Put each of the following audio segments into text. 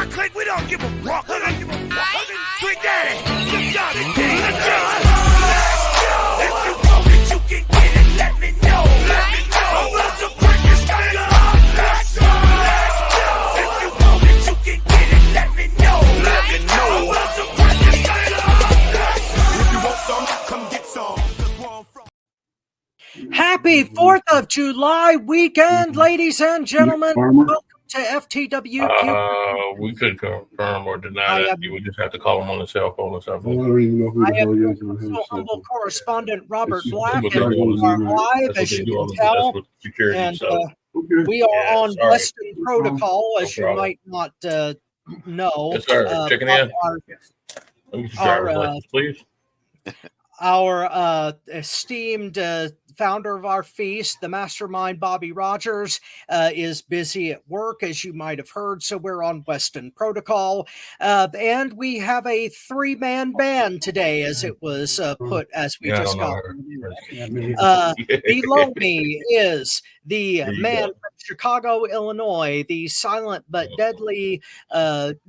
click, we don't give a rock. We don't give a rock. Sweet daddy, you got it, daddy. Let's go. If you want it, you can get it. Let me know. Let me know. I'm about to break this thing up. Let's go. If you want it, you can get it. Let me know. Let me know. I'm about to break this thing up. If you want some, come get some. Happy 4th of July weekend, ladies and gentlemen. Welcome to FTW Future. We could confirm or deny that. You would just have to call them on the cell phone or something. I don't even know who the hell he is. So humble correspondent Robert It's- Black, it's and what we they are do. live, That's as what you they do can tell. That's with security. And So we are Yeah, on sorry. Western Protocol, as you problem. might not know. Yes, sir. Checking in. Our, let me get your driver's license, please. our esteemed founder of our feast, the mastermind Bobby Rogers, is busy at work, as you might have heard, so we're on Western Protocol. And we have a 3-man band today, as it was put, as we just got. Below me is the man from Chicago, Illinois, the silent but deadly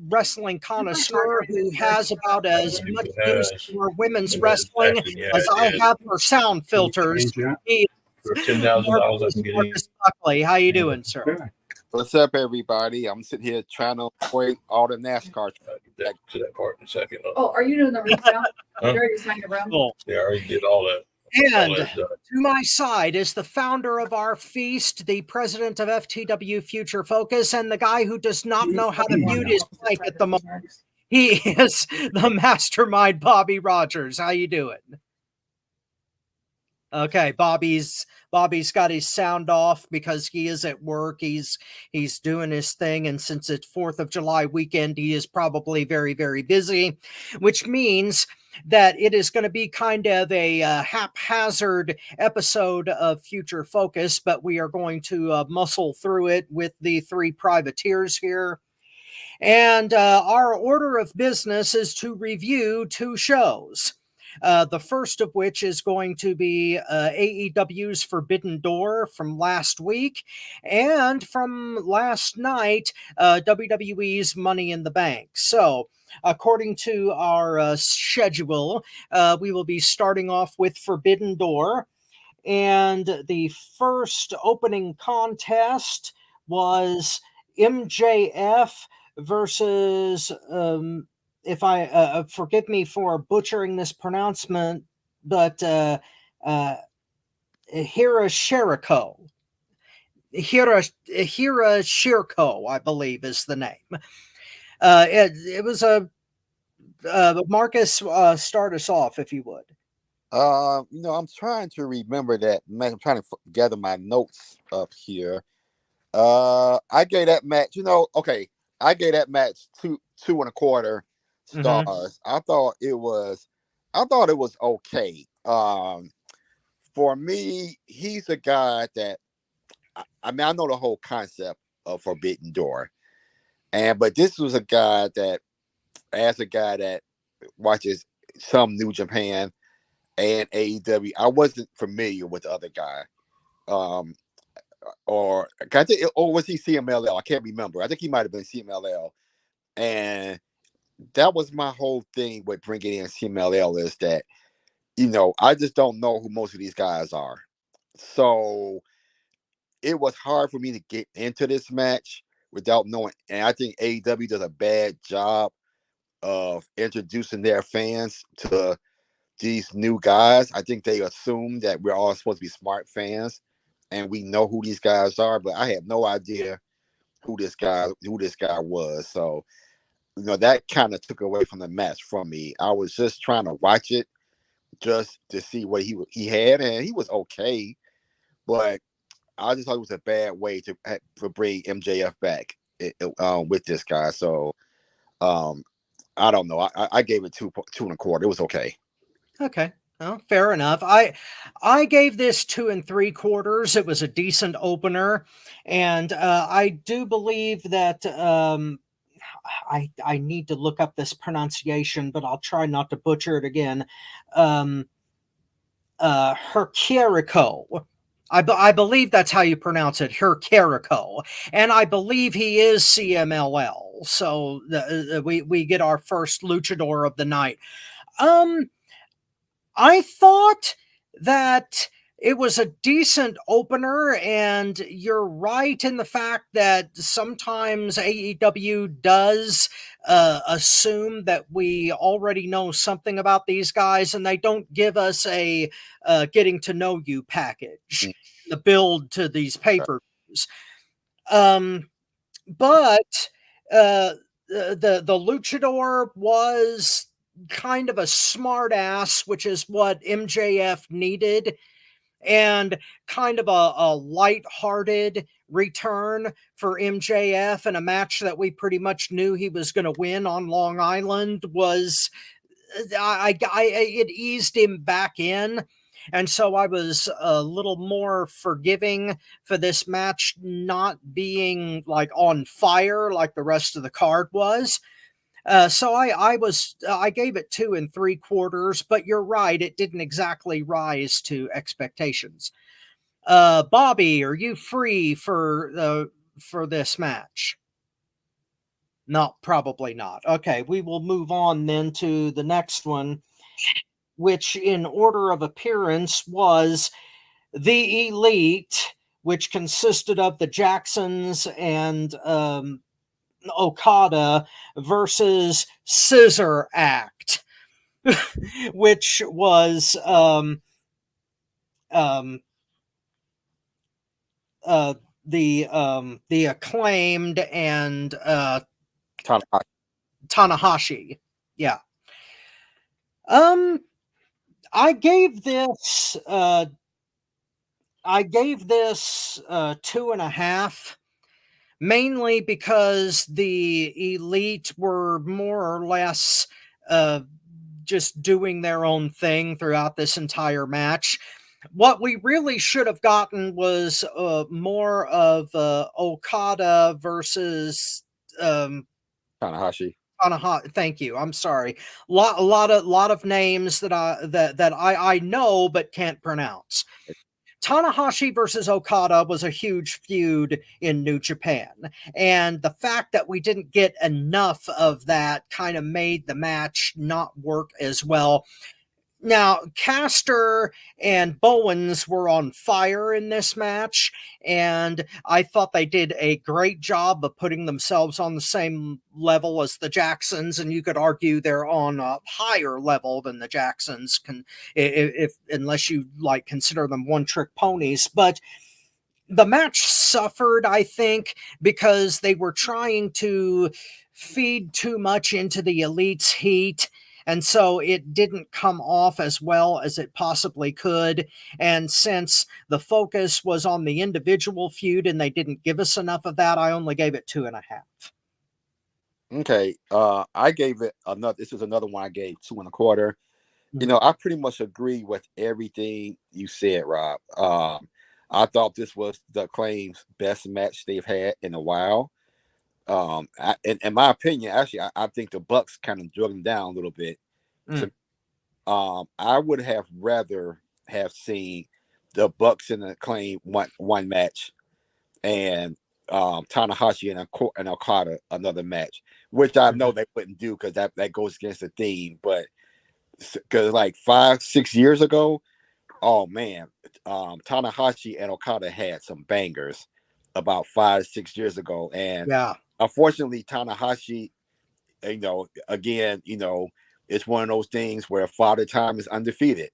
wrestling connoisseur who has about as much use for women's wrestling as I have for sound filters. He For $10,000, I can get in. Marcus Buckley. How you doing, sir? What's up, everybody? I'm sitting here trying to avoid all the NASCAR. Back to that part in a second. Oh, are you doing the room now? Huh? You already signed the room? Cool. Yeah, I already did all that. And All that's done. to my side is the founder of our feast, the president of FTW Future Focus, and the guy who does not know how to mute his mic at the moment. He is the mastermind, Bobby Rogers. How you doing? Okay, Bobby's got his sound off because he is at work. He's doing his thing, and since it's 4th of July weekend, he is probably very, very busy, which means that it is going to be kind of a haphazard episode of Future Focus, but we are going to muscle through it with the 3 privateers here. And our order of business is to review 2 shows. The first of which is going to be AEW's Forbidden Door from last week, and from last night, WWE's Money in the Bank. So, according to our schedule, we will be starting off with Forbidden Door, and the first opening contest was MJF versus if I forgive me for butchering this pronouncement, but Hira Shirko, I believe is the name. It was a Marcus. Start us off, if you would. I'm trying to remember that. Man, I'm trying to gather my notes up here. I gave that match. I gave that match 2.25 stars. I thought it was okay. For me, he's a guy that I know the whole concept of Forbidden Door, but this was a guy that, as a guy that watches some New Japan and AEW, I wasn't familiar with the other guy. Or was he CMLL? I can't remember. I think he might have been CMLL, and that was my whole thing with bringing in CMLL, is that, I just don't know who most of these guys are. So it was hard for me to get into this match without knowing. And I think AEW does a bad job of introducing their fans to these new guys. I think they assume that we're all supposed to be smart fans and we know who these guys are, but I had no idea who this guy was. So that kind of took away from the match from me. I was just trying to watch it just to see what he had, and he was okay, but I just thought it was a bad way to bring MJF back with this guy. So I don't know. I gave it 2.25. It was okay. Okay. Well, fair enough. I gave this 2 3/4. It was a decent opener, and I do believe that I need to look up this pronunciation, but I'll try not to butcher it again. Hercurico. I believe that's how you pronounce it, Hercurico, and I believe he is CMLL. So we get our first luchador of the night. I thought that it was a decent opener, and you're right in the fact that sometimes AEW does assume that we already know something about these guys, and they don't give us a getting to know you package, the build to these pay-per-views. But the luchador was kind of a smart ass, which is what MJF needed, and kind of a light-hearted return for MJF in a match that we pretty much knew he was going to win on Long Island. Was it eased him back in, and so I was a little more forgiving for this match not being like on fire like the rest of the card was. So I gave it 2 3/4, but you're right, it didn't exactly rise to expectations. Bobby, are you free for this match? No, probably not. Okay, we will move on then to the next one, which in order of appearance was the Elite, which consisted of the Jacksons and Okada versus Scissor Act, which was the Acclaimed and Tanahashi. Yeah. I gave this 2.5, mainly because the Elite were more or less just doing their own thing throughout this entire match. What we really should have gotten was more of Okada versus Tanahashi. Thank you. I'm sorry. A lot of names that I know but can't pronounce. Tanahashi versus Okada was a huge feud in New Japan, and the fact that we didn't get enough of that kind of made the match not work as well. Now, Caster and Bowens were on fire in this match, and I thought they did a great job of putting themselves on the same level as the Jacksons, and you could argue they're on a higher level than the Jacksons, if unless you like consider them one-trick ponies. But the match suffered, I think, because they were trying to feed too much into the Elite's heat. And so it didn't come off as well as it possibly could. And since the focus was on the individual feud and they didn't give us enough of that, I only gave it 2.5. Okay. I gave it another. This is another one I gave 2 1/4. You know, I pretty much agree with everything you said, Rob. I thought this was the Acclaim's best match they've had in a while. In my opinion, actually, I think the Bucks kind of drug them down a little bit. I would have rather have seen the Bucks and the Acclaim one match, and Tanahashi and Okada another match, which I know they wouldn't do because that goes against the theme. But because like 5-6 years ago, oh man, Tanahashi and Okada had some bangers about 5-6 years ago, and yeah. Unfortunately, Tanahashi, again, it's one of those things where Father Time is undefeated.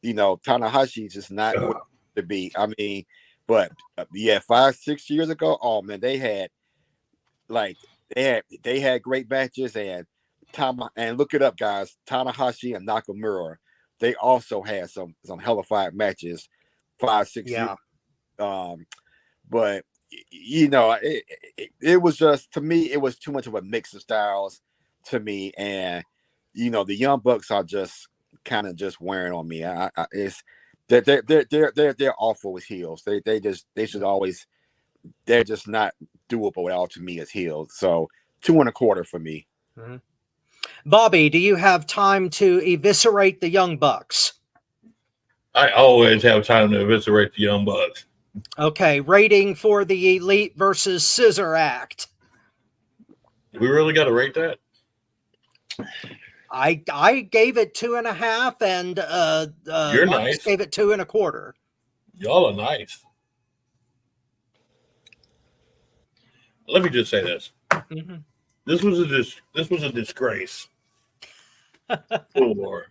Tanahashi is just not who to be. I mean, but yeah, 5-6 years ago, oh man, they had great matches, and look it up, guys. Tanahashi and Nakamura, they also had some hellified matches 5-6 years. But it was just, to me, it was too much of a mix of styles to me, and the Young Bucks are just kind of just wearing on me. It's they're awful with heels. They should always, they're just not doable at all to me as heels. So 2 1/4 for me. Mm-hmm. Bobby, do you have time to eviscerate the Young Bucks? I always have time to eviscerate the Young Bucks. Okay, rating for the Elite versus Scissor Act. We really got to rate that? I gave it 2.5, and You're Marcus nice. gave it 2.25. Y'all are nice. Let me just say this: Mm-hmm. this was a disgrace for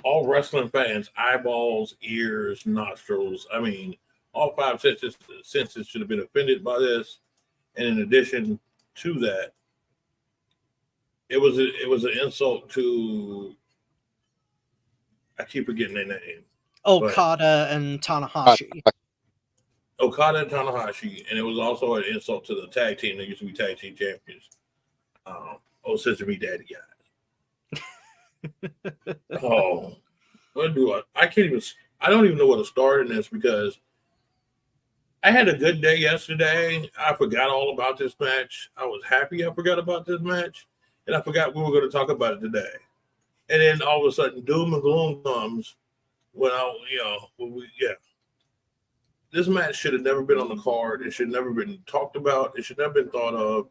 all wrestling fans, eyeballs, ears, nostrils. I mean, all five senses should have been offended by this. And in addition to that, it was an insult to, I keep forgetting their name. Okada and Tanahashi. Okada and Tanahashi, and it was also an insult to the tag team that used to be tag team champions. Sister Me Daddy guys. Oh, what do I can't even. I don't even know where to start in this because I had a good day yesterday. I forgot all about this match. I was happy I forgot about this match, and I forgot we were going to talk about it today. And then all of a sudden, doom and gloom comes when this match should have never been on the card. It should have never been talked about. It should never been thought of,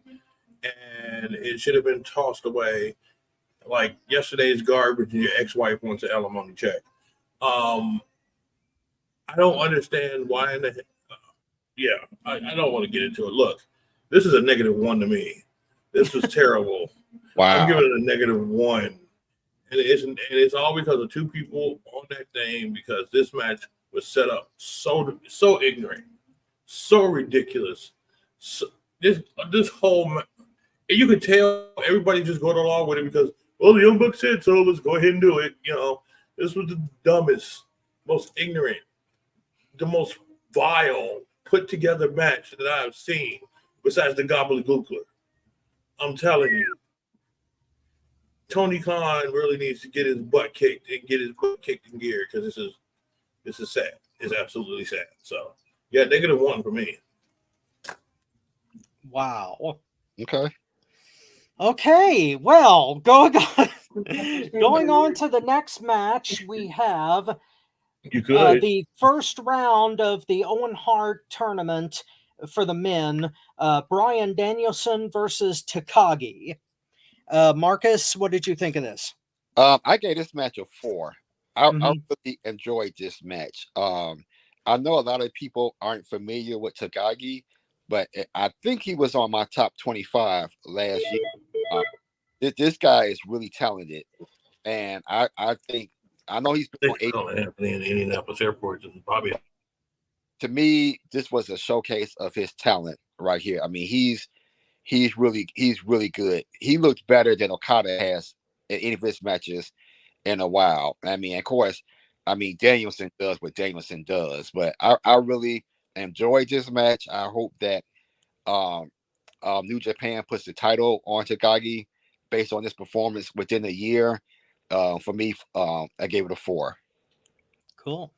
and it should have been tossed away like yesterday's garbage. And your ex-wife wants an alimony check. I don't understand why in the I don't want to get into it. Look, this is a -1 to me. This was terrible. Wow. I'm giving it a -1. And it's all because of two people on that thing, because this match was set up so ignorant, so ridiculous. So this whole you could tell everybody just going along with it because, well, the Young Bucks said so, let's go ahead and do it. This was the dumbest, most ignorant, the most vile put together match that I've seen besides the gobbledygookler. I'm telling you, Tony Khan really needs to get his butt kicked in gear, because this is sad. It's absolutely sad. So yeah, -1 for me. Wow. Okay. Well, going on to the next match, we have You could. the first round of the Owen Hart tournament for the men. Bryan Danielson versus Takagi. Marcus, what did you think of this? I gave this match a 4. I Mhm. really enjoyed this match. I know a lot of people aren't familiar with Takagi, but I think he was on my top 25 last year. This guy is really talented, and I think I know he's been on They call it Anthony in Indianapolis Airport. This is Bobby. To me, this was a showcase of his talent right here. I mean, he's really good. He looks better than Okada has in any of his matches in a while. I mean, of course, Danielson does what Danielson does, but I really enjoyed this match. I hope that New Japan puts the title on Takagi based on this performance within a year. For me, I gave it a 4. Cool.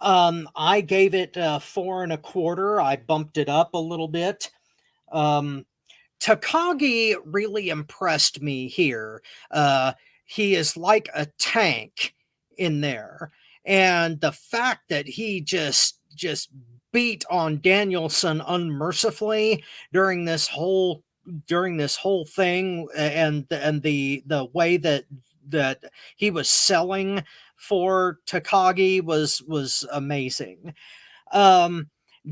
I gave it 4.25. I bumped it up a little bit. Takagi really impressed me here. He is like a tank in there, and the fact that he just beat on Danielson unmercifully during this whole thing, and the way that he was selling for Takagi was amazing.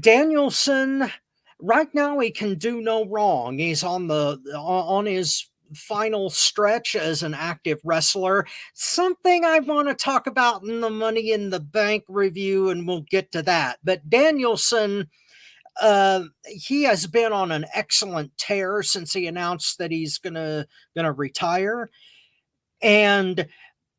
Danielson, right now, he can do no wrong. He's on his final stretch as an active wrestler. Something I want to talk about in the Money in the Bank review, and we'll get to that. But Danielson, he has been on an excellent tear since he announced that he's gonna retire, and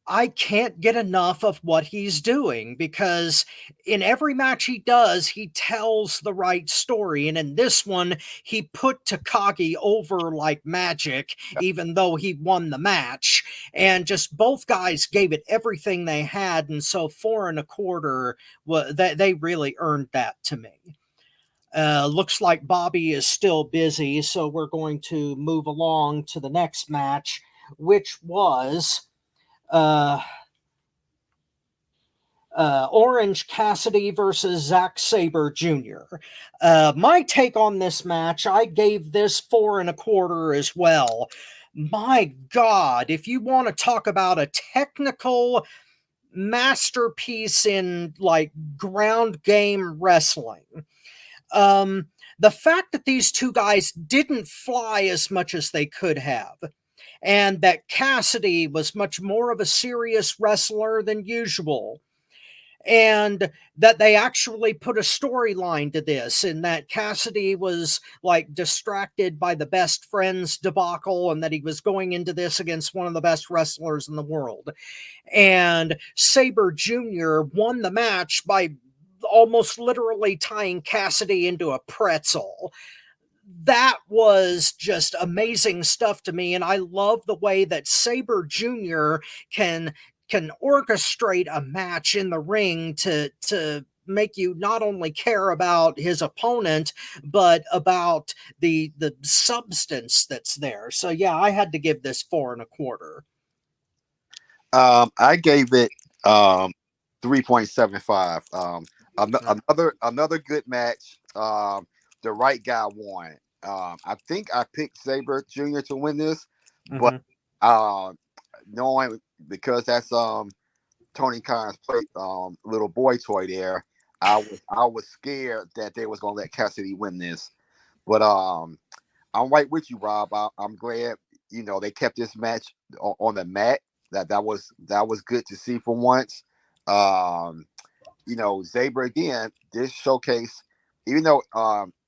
I can't get enough of what he's doing, because in every match he does, he tells the right story. And in this one, he put Takagi over like magic, even though he won the match. And just both guys gave it everything they had. And so 4.25, they really earned that to me. Looks like Bobby is still busy, so we're going to move along to the next match, which was Orange Cassidy versus Zack Sabre Jr. My take on this match, I gave this 4.25 as well. My God, if you want to talk about a technical masterpiece in like ground game wrestling, the fact that these two guys didn't fly as much as they could have, and that Cassidy was much more of a serious wrestler than usual, and that they actually put a storyline to this, and that Cassidy was like distracted by the best friends debacle, and that he was going into this against one of the best wrestlers in the world. And Sabre Jr. won the match by almost literally tying Cassidy into a pretzel. That was just amazing stuff to me, and I love the way that Sabre Jr. can orchestrate a match in the ring to make you not only care about his opponent but about the substance that's there. So yeah, I had to give this 4.25. I gave it 3.75. Another good match. The right guy won. I think I picked Sabre Jr. to win this, but knowing because that's Tony Khan's play little boy toy there, I was scared that they was gonna let Cassidy win this. But I'm right with you, Rob. I'm glad they kept this match on the mat. That was good to see for once. Sabre again, this showcase, even though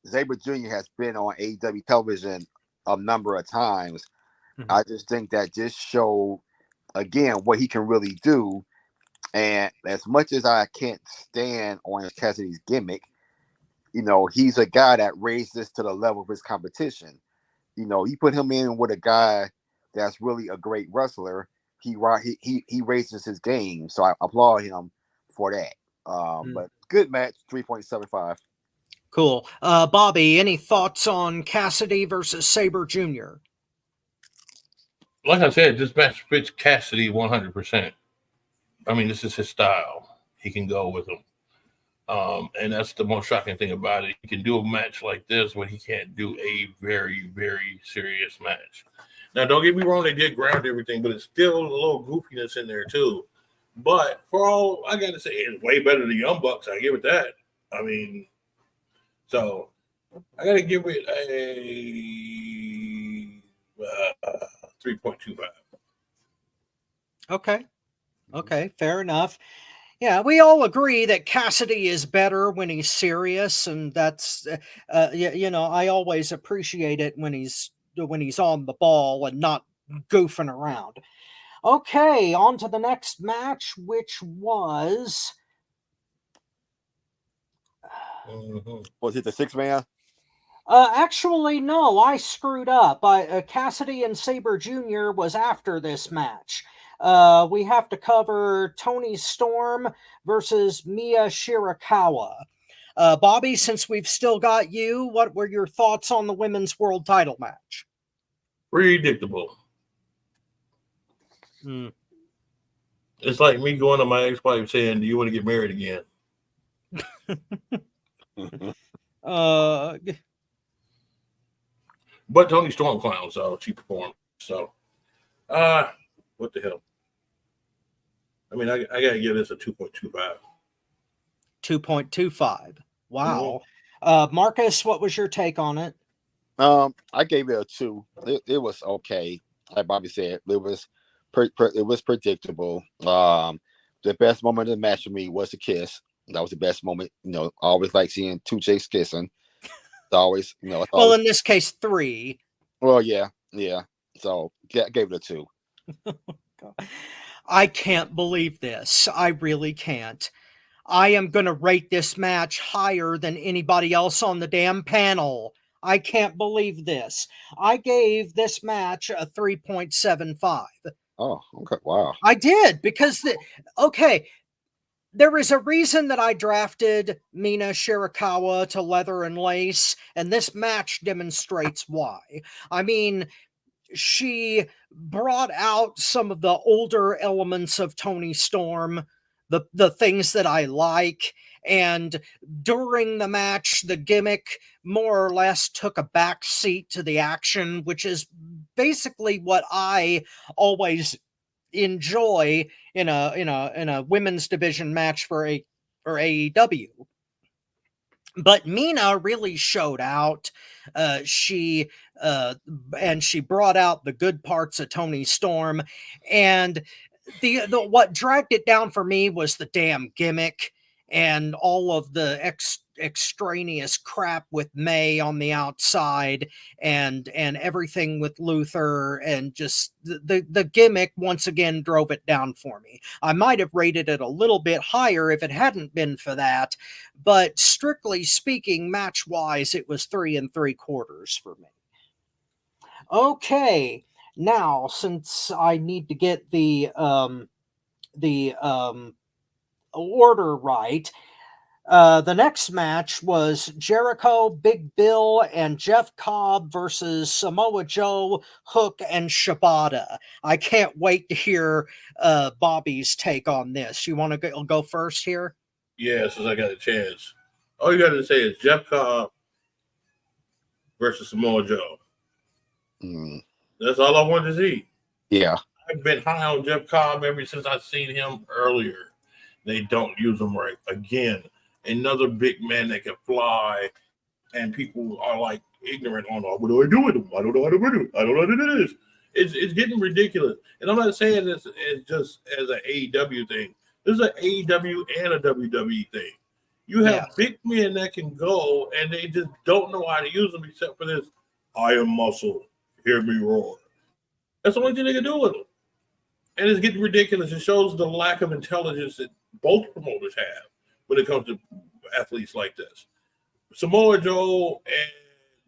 Sabre Jr. has been on AEW television a number of times, I just think that this showed again what he can really do. And as much as I can't stand Orange Cassidy's gimmick, he's a guy that raised this to the level of his competition. He put him in with a guy that's really a great wrestler. He raises his game, so I applaud him for that. But good match, 3.75. Cool. Bobby, any thoughts on Cassidy versus Sabre Jr.? Like I said, this match fits Cassidy 100%. I mean, this is his style. He can go with him. And that's the most shocking thing about it. He can do a match like this, but he can't do a very, very serious match. Now, don't get me wrong, they did ground everything, but it's still a little goofiness in there, too. But for all, I got to say, it's way better than the Young Bucks. I give it that. I mean, so I got to give it a 3.25. Okay, fair enough. Yeah, we all agree that Cassidy is better when he's serious, and that's I always appreciate it when he's on the ball and not goofing around. Okay, on to the next match, which was Was it the 6-man? actually no, I screwed up. Cassidy and Sabre Jr. was after this match. We have to cover Tony Storm versus Mia Shirakawa. Bobby, since we've still got you, what were your thoughts on the women's world title match? Predictable. It's like me going to my ex-wife saying, "Do you want to get married again?" But Tony Storm clown, so she performed. So, what the hell? I mean, I gotta give this a 2.25. 2.25. Wow. Marcus, what was your take on it? I gave it a 2. It was okay. Like Bobby said, it was predictable. The best moment of the match for me was the kiss. That was the best moment. I always like seeing two chicks kissing. It's always, well, in this case, 3. Well, yeah. So I gave it a 2. I can't believe this. I really can't. I am going to rate this match higher than anybody else on the damn panel. I can't believe this. I gave this match a 3.75. Oh, okay. Wow. I did because there is a reason that I drafted Mina Shirakawa to Leather and Lace, and this match demonstrates why. I mean, she brought out some of the older elements of Tony Storm the things that I like. And during the match, the gimmick more or less took a back seat to the action, which is basically what I always enjoy in a women's division match for AEW. But Mina really showed out. She and she brought out the good parts of Tony Storm, and the what dragged it down for me was the damn gimmick and all of the extraneous crap with May on the outside and everything with Luther, and just the gimmick once again drove it down for me. I might have rated it a little bit higher if it hadn't been for that, but strictly speaking, match wise, it was 3 3/4 for me. Okay, now since I need to get the order right, the next match was Jericho, Big Bill, and Jeff Cobb versus Samoa Joe, Hook, and Shibata. I can't wait to hear Bobby's take on this. You want to go first here? Yeah, since I got a chance. All you got to say is Jeff Cobb versus Samoa Joe. Mm, That's all I wanted to see. yeah. I've been high on Jeff Cobb ever since I seen him earlier. They don't use him right. Again, another big man that can fly, and people are like ignorant on, oh, what do I do with him? I don't know how to do it. I don't know how to do this. It's getting ridiculous. And I'm not saying this is just as an AEW thing. This is an AEW and a WWE thing. You have big men that can go, and they just don't know how to use them except for this, I am muscle, hear me roar. That's the only thing they can do with them. And it's getting ridiculous. It shows the lack of intelligence that both promoters have when it comes to athletes like this. Samoa Joe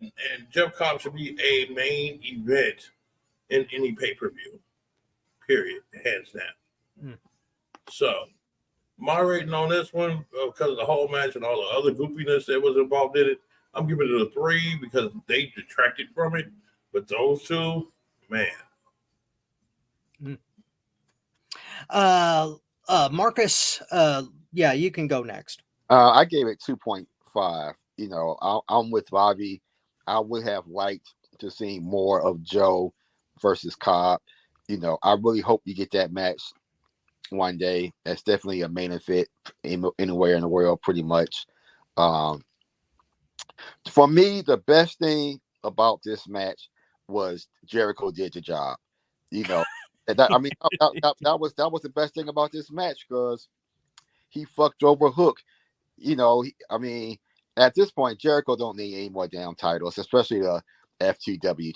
and Jeff Cobb should be a main event in any pay-per-view, period, hands down. So my rating on this one, because of the whole match and all the other goofiness that was involved in it, I'm giving it a 3 because they detracted from it. But those two, man. Marcus, yeah, you can go next. I gave it 2.5. You know, I'm with Bobby. I would have liked to see more of Joe versus Cobb. You know, I really hope you get that match one day. That's definitely a main event anywhere in the world, pretty much. For me, the best thing about this match was Jericho did the job. You know, that was the best thing about this match, because he fucked over Hook. You know, at this point, Jericho don't need any more damn titles, especially the FTW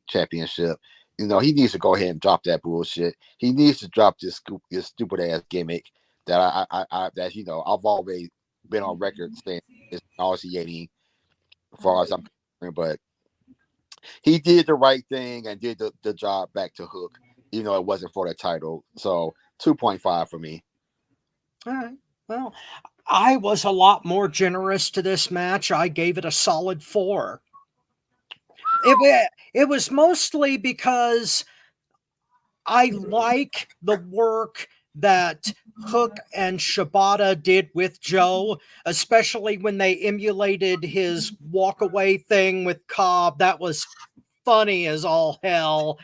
championship. You know, he needs to go ahead and drop that bullshit. He needs to drop this stupid ass gimmick that that you know I've always been on record saying is nauseating as far as I'm concerned. But he did the right thing and did the job back to Hook. You know, it wasn't for the title. So 2.5 for me. All right. Well, I was a lot more generous to this match. I gave it a solid 4. It was mostly because I like the work that Hook and Shibata did with Joe, especially when they emulated his walk-away thing with Cobb. That was funny as all hell.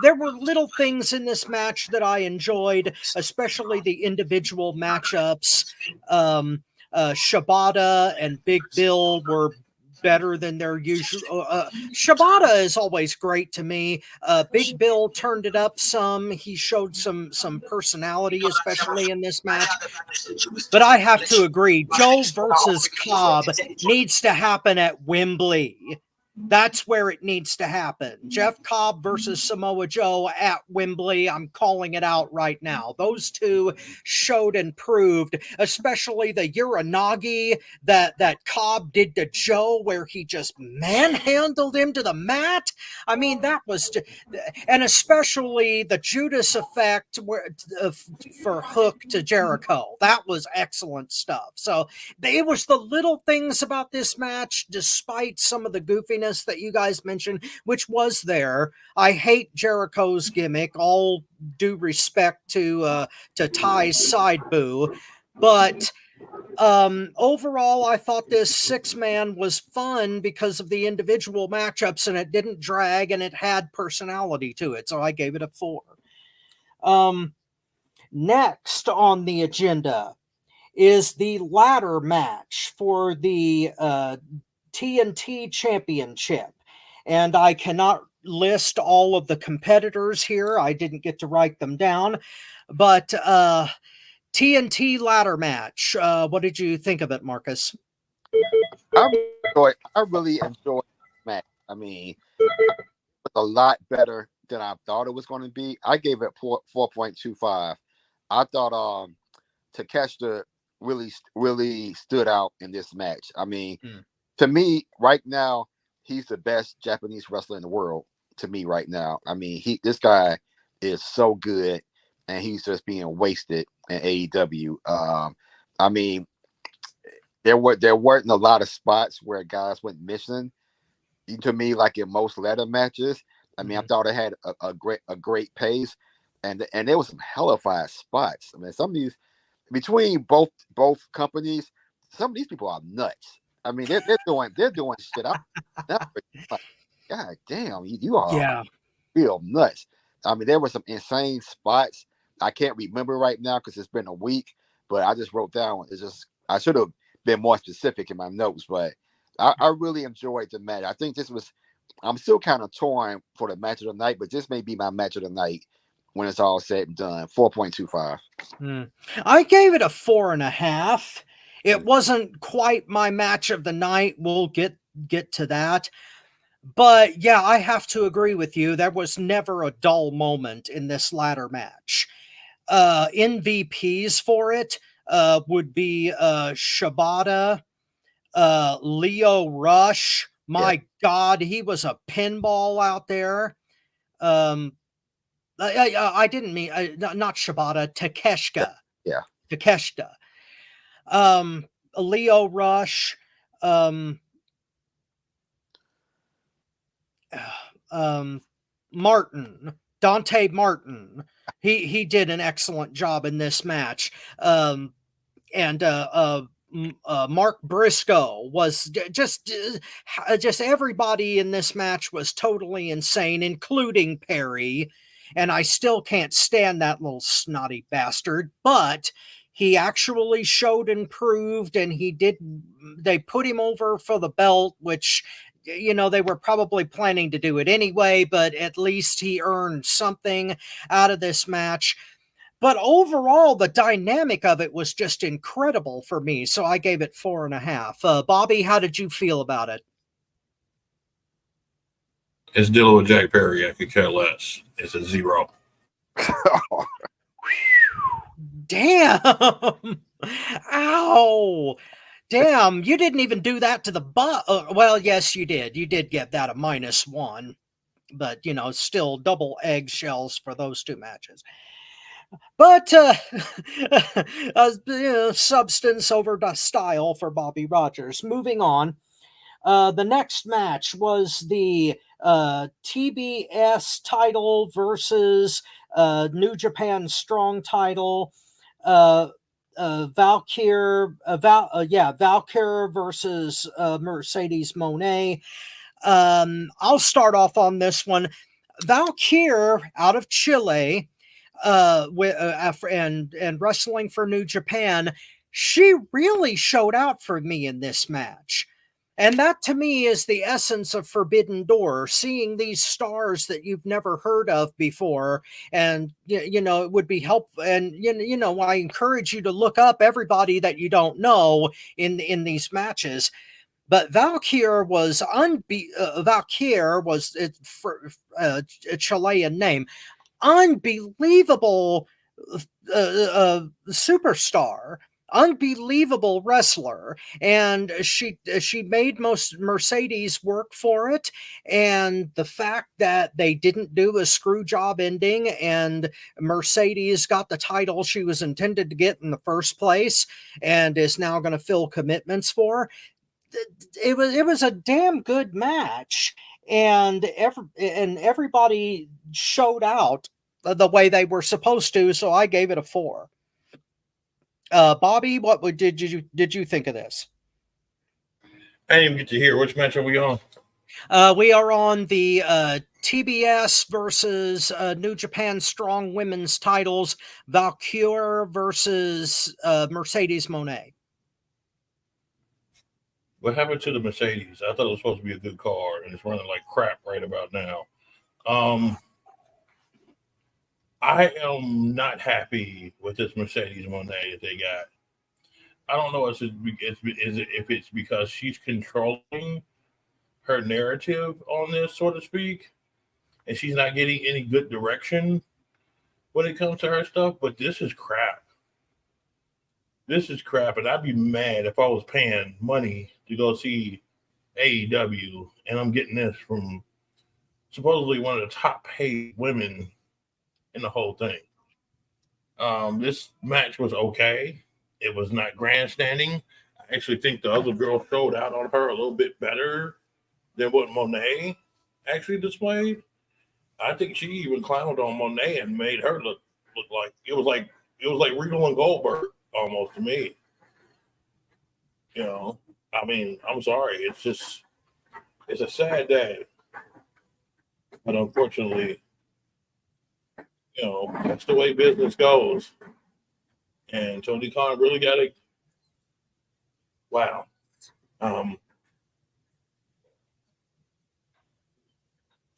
There were little things in this match that I enjoyed, especially the individual matchups. Shibata and Big Bill were better than their usual. Shibata is always great to me. Big Bill turned it up some. He showed some personality, especially in this match. But I have to agree, Joe versus Cobb needs to happen at Wembley. That's where it needs to happen. Jeff Cobb versus Samoa Joe at Wembley. I'm calling it out right now. Those two showed and proved, especially the Uranagi that Cobb did to Joe, where he just manhandled him to the mat. I mean, that was, and especially the Judas effect for Hook to Jericho. That was excellent stuff. So it was the little things about this match, despite some of the goofiness goofiness that you guys mentioned, which was there. I hate Jericho's gimmick. All due respect to Ty's side boo, but overall, I thought this 6-man was fun because of the individual matchups, and it didn't drag, and it had personality to it. So I gave it a 4. Next on the agenda is the ladder match for the TNT Championship. And I cannot list all of the competitors here. I didn't get to write them down. But TNT ladder match. What did you think of it, Marcus? I really enjoyed the match. I mean, it was a lot better than I thought it was going to be. I gave it 4.25. I thought Takeshita really stood out in this match. I mean, to me, right now, he's the best Japanese wrestler in the world. To me, right now, I mean, this guy is so good, and he's just being wasted in AEW. I mean, there weren't a lot of spots where guys went missing. To me, like in most ladder matches, I mean, I thought it had a great pace, and there was some hellified spots. I mean, some of these between both companies, some of these people are nuts. I mean, they're doing shit. God damn, you are real nuts. I mean, there were some insane spots. I can't remember right now because it's been a week, but I just wrote down. I should have been more specific in my notes, but I really enjoyed the match. I think I'm still kind of torn for the match of the night, but this may be my match of the night when it's all said and done. 4.25. I gave it a 4.5. It wasn't quite my match of the night. We'll get to that. But yeah, I have to agree with you. There was never a dull moment in this ladder match. MVPs for it would be Shibata, Leo Rush. My God, he was a pinball out there. I didn't mean not Shibata, Takeshita. Yeah. Takeshita. Leo Rush. Martin, Dante Martin. He did an excellent job in this match. And Mark Briscoe was just everybody in this match was totally insane, including Perry. And I still can't stand that little snotty bastard, but he actually showed and proved, and they put him over for the belt, which, you know, they were probably planning to do it anyway, but at least he earned something out of this match. But overall, the dynamic of it was just incredible for me, so I gave it 4.5. Bobby, how did you feel about it? It's dealing with Jack Perry. I could care less. It's a 0. Damn! Ow! Damn, you didn't even do that to the well, yes, you did. You did give that a -1, but, you know, still double eggshells for those two matches. But substance over style for Bobby Rogers. Moving on, the next match was the TBS title versus New Japan Strong title. Valkyrie versus Mercedes Moné. I'll start off on this one. Valkyrie out of Chile, and wrestling for New Japan, she really showed out for me in this match. And that to me is the essence of Forbidden Door, seeing these stars that you've never heard of before. And, you know, it would be helpful. And, you know, I encourage you to look up everybody that you don't know in these matches. But Valkyrie was a Chilean name. Unbelievable superstar, unbelievable wrestler, and she made most Mercedes work for it. And the fact that they didn't do a screw job ending and Mercedes got the title she was intended to get in the first place and is now going to fill commitments for, it was a damn good match, and everybody showed out the way they were supposed to. So I gave it a 4. Bobby, did you think of this? I didn't even get to hear which match are we on. We are on the TBS versus New Japan Strong Women's titles, Valkyrie versus Mercedes Moné. What happened to the Mercedes? I thought it was supposed to be a good car, and it's running like crap right about now. I am not happy with this Mercedes Moné that they got. I don't know if it's because she's controlling her narrative on this, so to speak, and she's not getting any good direction when it comes to her stuff. But this is crap. This is crap, and I'd be mad if I was paying money to go see AEW, and I'm getting this from supposedly one of the top paid women in the whole thing. This match was okay. It was not grandstanding. I actually think the other girl showed out on her a little bit better than what Moné actually displayed. I think she even clowned on Moné and made her look like it was like Regal and Goldberg almost to me. You know, I mean, I'm sorry. It's a sad day. But unfortunately, you know, that's the way business goes. And Tony Khan really got it. Wow.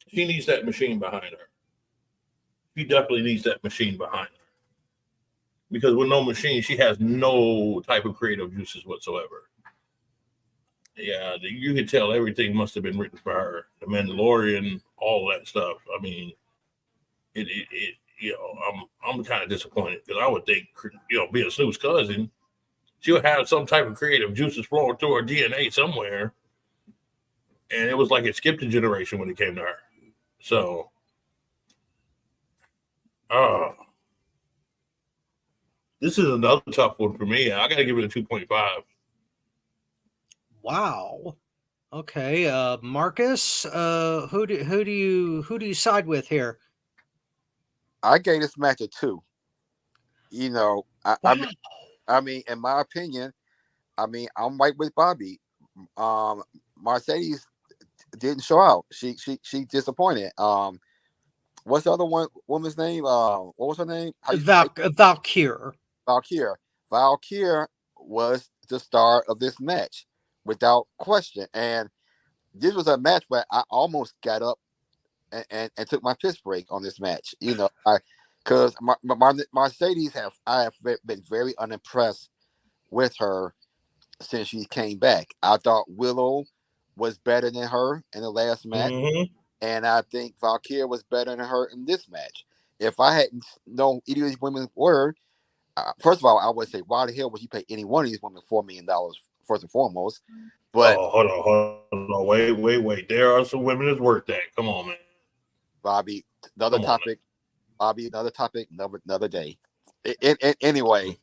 She needs that machine behind her. She definitely needs that machine behind her. Because with no machine, she has no type of creative juices whatsoever. Yeah, you could tell everything must have been written for her. The Mandalorian, all that stuff. I mean, it you know, I'm kind of disappointed because I would think, you know, being Snoop's cousin, she would have some type of creative juices flowing through her DNA somewhere. And it was like it skipped a generation when it came to her. So, this is another tough one for me. I got to give it a 2.5. Wow. Okay, Marcus, who do you side with here? I gave this match a 2. You know, Wow. I mean, in my opinion, I mean, I'm right with Bobby. Mercedes didn't show out. She disappointed. What's the other woman's name? What was her name? Valkyrie. Valkyrie was the star of this match, without question. And this was a match where I almost got up and took my piss break on this match. You know, because my Mercedes I have been very unimpressed with her since she came back. I thought Willow was better than her in the last match, and I think Valkyrie was better than her in this match. If I hadn't known either of these women were, first of all, I would say, why the hell would you pay any one of these women $4 million first and foremost? But hold on, wait. There are some women that's worth that. Come on, man. Bobby, another topic. Another day. Anyway,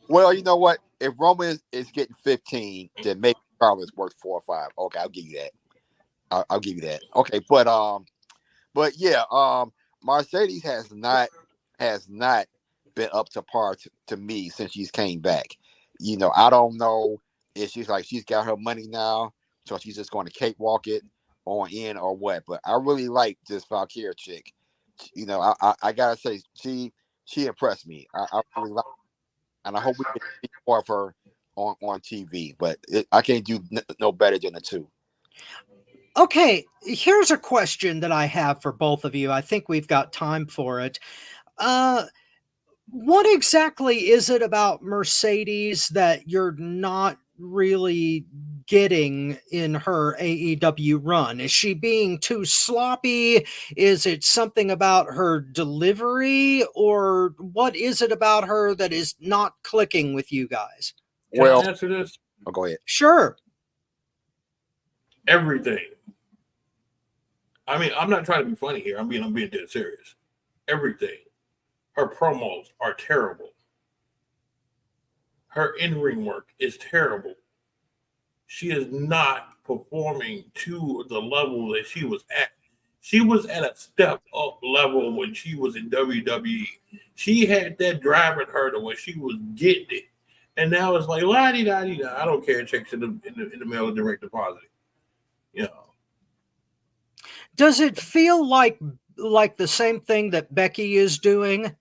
well, you know what? If Roman is getting 15, then maybe Charlotte's worth 4 or 5. Okay, I'll give you that. I'll give you that. Okay, but yeah, Mercedes has not been up to par to me since she's came back. You know, I don't know if she's got her money now, so she's just going to cakewalk it on in or what. But I really like this Valkyrie chick. You know, I gotta say she impressed me. I really like, and I hope we can see more of her on TV. But I can't do no better than a 2. Okay, here's a question that I have for both of you. I think we've got time for it. What exactly is it about Mercedes that you're not really getting in her AEW run? Is she being too sloppy? Is it something about her delivery? Or what is it about her that is not clicking with you guys? Can I answer this? Oh, go ahead. Sure. Everything. I mean, I'm not trying to be funny here. I'm being dead serious. Everything. Her promos are terrible. Her in-ring work is terrible. she is not performing to the level that she was at. She was at a step up level when she was in WWE. She had that drive in her to where she was getting it. And now it's like, la di da di da. I don't care. Checks in the mail or direct deposit. You know. Does it feel like the same thing that Becky is doing?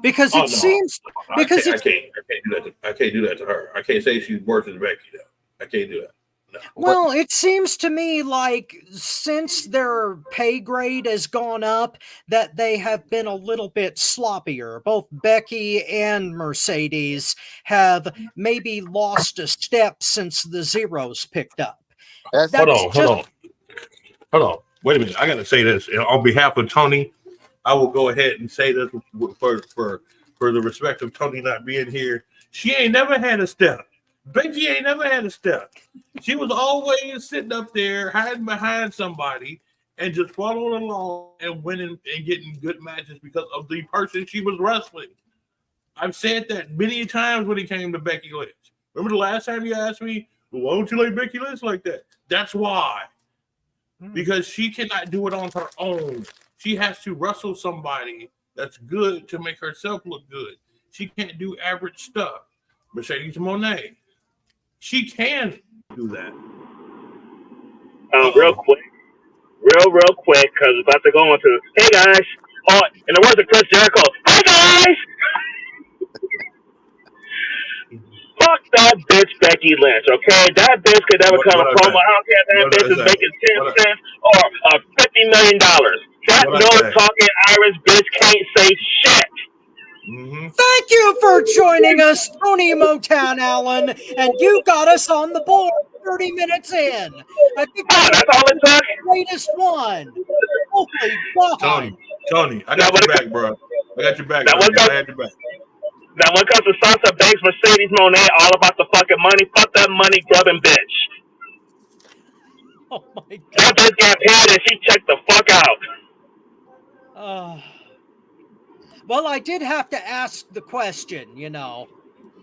Because Oh it no, seems because I can't do that to her. I can't say she's worse than Becky though. I can't do that. No. well, it seems to me like since their pay grade has gone up, that they have been a little bit sloppier. Both Becky and Mercedes have maybe lost a step since the zeros picked up. That's That's Hold on. Wait a minute. I got to say this on behalf of Tony. I will go ahead and say this for the respect of Tony not being here. She ain't never had a step. Becky ain't never had a step. She was always sitting up there hiding behind somebody and just following along and winning and getting good matches because of the person she was wrestling. I've said that many times when it came to Becky Lynch. Remember the last time you asked me, well, why don't you like Becky Lynch like that? That's why. Because she cannot do it on her own. She has to wrestle somebody that's good to make herself look good. She can't do average stuff. Mercedes Moné, she can do that. Real quick, because we're about to go into, hey guys, in the words of Chris Jericho, hey guys, fuck that bitch Becky Lynch, okay? That bitch could never come a promo. I don't care if that bitch is making 10 cents or $50 million. That no talking Irish bitch can't say shit. Mm-hmm. Thank you for joining us, Tony Motown Allen, and you got us on the board 30 minutes in. I think that's all it took. The latest one. Holy God. Tony, I got your back, bro. I got your back. I had your back. Now, when it comes to Sasha Banks, Mercedes Moné, all about the fucking money. Fuck that money grubbing bitch. Oh my God. That bitch got paid and she checked the fuck out. Well, I did have to ask the question, you know.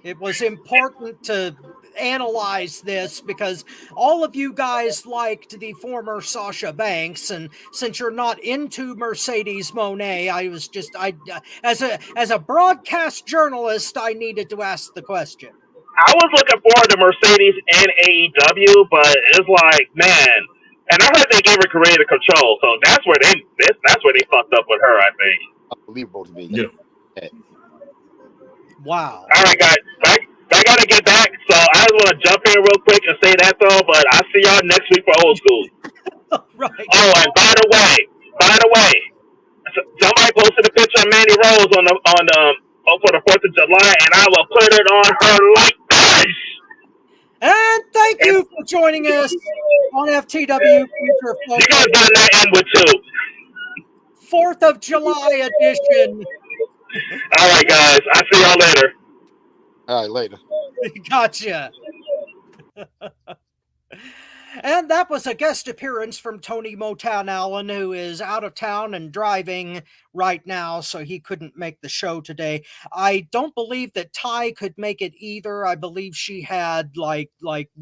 It was important to analyze this because all of you guys liked the former Sasha Banks, and since you're not into Mercedes Moné, I was just as a broadcast journalist, I needed to ask the question. I was looking forward to Mercedes and AEW, but it's like, man, and I heard they gave her creative control, so that's where they fucked up with her, I think. Unbelievable to me. Yeah. Wow. All right, guys, I gotta get back, so I just want to jump in real quick and say that though, but I'll see y'all next week for Old School. Right. Oh, and by the way, somebody posted a picture of Mandy Rose for the 4th of July, and I will put it on her like this. And thank you for joining us on FTW Future Focus. You guys better not end with 2. 4th of July edition. All right, guys. I'll see y'all later. All right, later. Gotcha. And that was a guest appearance from Tony Motown Allen, who is out of town and driving right now, so he couldn't make the show today. I don't believe that Ty could make it either. I believe she had like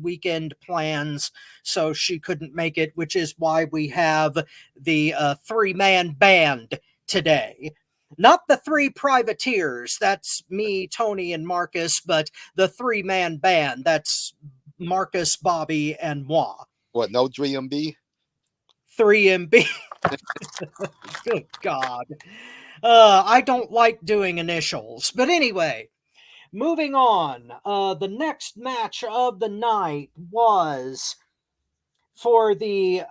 weekend plans, so she couldn't make it, which is why we have the 3-man band today. Not the 3 privateers, that's me, Tony, and Marcus, but the 3-man band, that's Marcus, Bobby, and moi. What, no 3MB? 3MB. Good God. I don't like doing initials. But anyway, moving on. The next match of the night was for the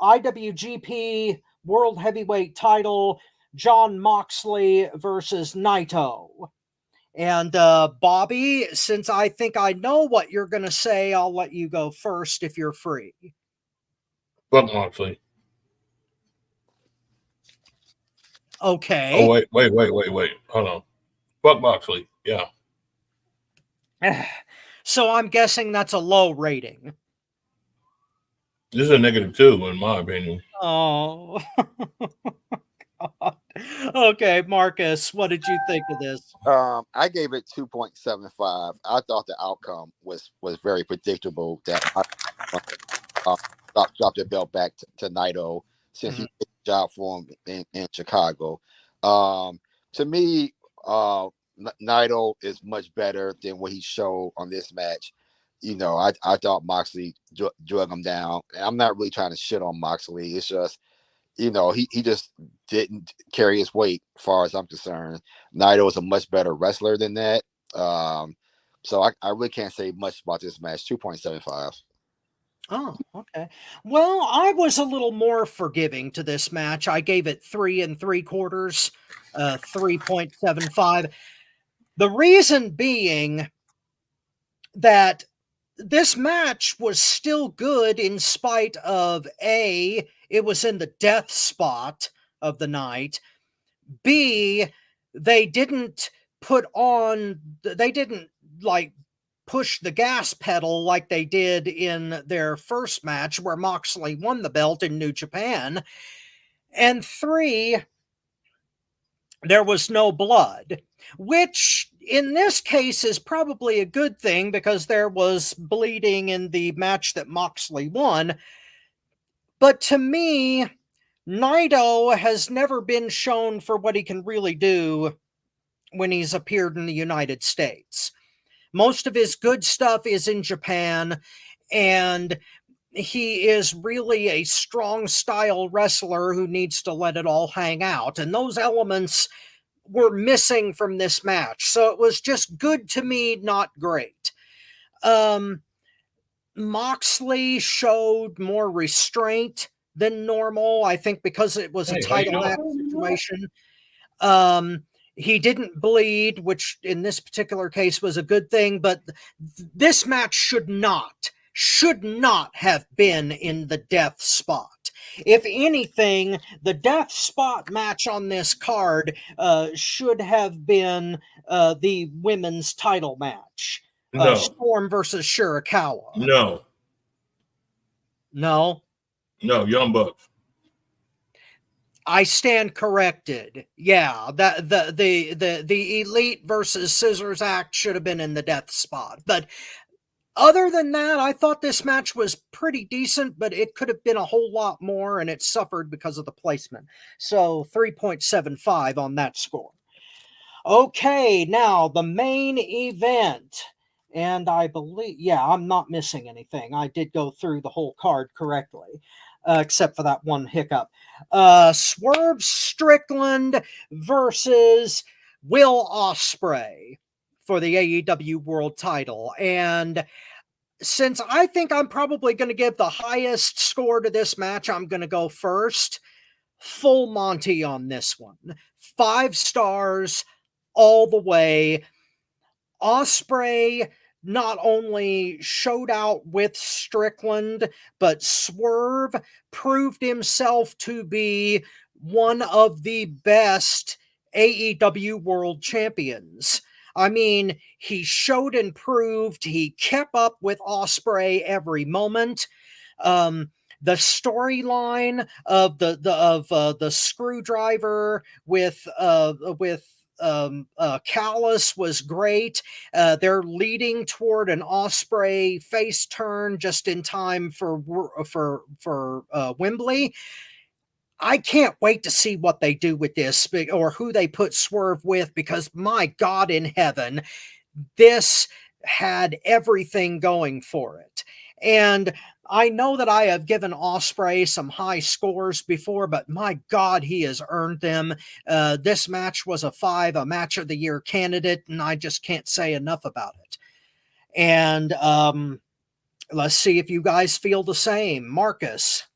IWGP World Heavyweight title, Jon Moxley versus Naito. And Bobby, since I think I know what you're going to say, I'll let you go first if you're free. Fuck Moxley. Okay. Oh, wait. Hold on. Fuck Moxley. Yeah. So I'm guessing that's a low rating. This is a -2, in my opinion. Oh, God. Okay, Marcus, what did you think of this? I gave it 2.75. I thought the outcome was very predictable. That uh, dropped the belt back to Naito since he Mhm. did the job for him in Chicago. Um, to me, Naito is much better than what he showed on this match. I thought Moxley drug him down. I'm not really trying to shit on Moxley. It's just, he just didn't carry his weight, as far as I'm concerned. Naito is a much better wrestler than that. So I really can't say much about this match. 2.75. Oh, okay. Well, I was a little more forgiving to this match. I gave it 3 3/4, 3.75. The reason being that this match was still good in spite of A, it was in the death spot of the night. B, they didn't they didn't like push the gas pedal like they did in their first match where Moxley won the belt in New Japan. And 3, there was no blood, which in this case is probably a good thing because there was bleeding in the match that Moxley won. But to me, Naito has never been shown for what he can really do when he's appeared in the United States. Most of his good stuff is in Japan, and he is really a strong style wrestler who needs to let it all hang out. And those elements were missing from this match. So it was just good to me, not great. Um, Moxley showed more restraint than normal, I think, because it was a title match situation. Um, he didn't bleed, which in this particular case was a good thing, but this match should not have been in the death spot. If anything, the death spot match on this card should have been the women's title match. No, Storm versus Shirakawa. no, No, no, Young Bucks. I stand corrected. Yeah, that the Elite versus Scissors act should have been in the death spot. But other than that, I thought this match was pretty decent, but it could have been a whole lot more, and it suffered because of the placement. So 3.75 on that score. Okay, now the main event. And I believe, yeah, I'm not missing anything. I did go through the whole card correctly, except for that one hiccup. Swerve Strickland versus Will Ospreay for the AEW World Title. And since I think I'm probably going to give the highest score to this match, I'm going to go first. Full Monty on this one. 5 stars all the way. Ospreay not only showed out with Strickland, but Swerve proved himself to be one of the best AEW world champions. I mean, he showed and proved he kept up with Ospreay every moment. The storyline of the screwdriver with Callis was great. They're leading toward an Ospreay face turn just in time for Wembley. I can't wait to see what they do with this or who they put Swerve with, because my God in heaven, this had everything going for it. And I know that I have given Ospreay some high scores before, but my God, he has earned them. This match was a 5, a match of the year candidate, and I just can't say enough about it. And let's see if you guys feel the same. Marcus.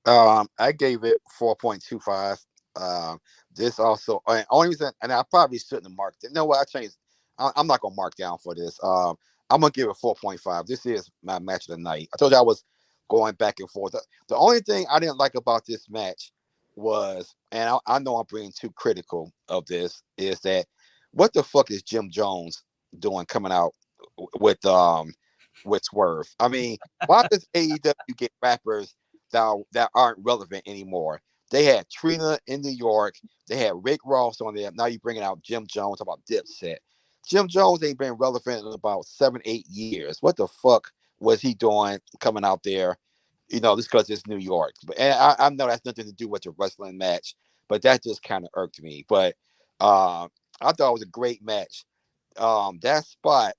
I gave it 4.25. This also, only reason, and I probably shouldn't have marked it. No, what I changed. I'm not gonna mark down for this. I'm gonna give it 4.5. This is my match of the night. I told you I was going back and forth. The only thing I didn't like about this match was, and I know I'm being too critical of this, is that what the fuck is Jim Jones doing coming out with Swerve? I mean, why does AEW get rappers that aren't relevant anymore? They had Trina in New York. They had Rick Ross on there. Now you're bringing out Jim Jones. Talk about Dipset. Jim Jones ain't been relevant in about 7-8 years. What the fuck was he doing coming out there? Just because it's New York. But and I know that's nothing to do with the wrestling match, but that just kind of irked me. But I thought it was a great match. That spot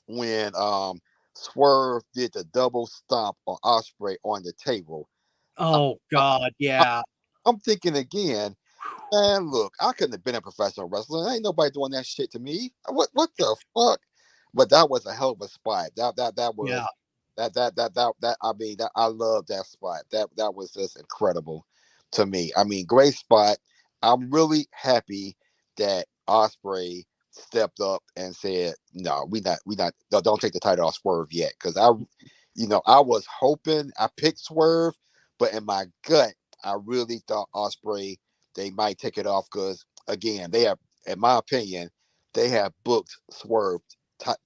when Swerve did the double stomp on Osprey on the table. Oh I, God, I, yeah. I'm thinking again, man, look, I couldn't have been a professional wrestler. Ain't nobody doing that shit to me. What the fuck? But that was a hell of a spot. That was Yeah. that I mean that I love that spot. That was just incredible to me. I mean, great spot. I'm really happy that Osprey stepped up and said, "No, we not. Don't take the title off Swerve yet." Because I was hoping I picked Swerve, but in my gut, I really thought Osprey they might take it off because again, they have, in my opinion, they have booked Swerve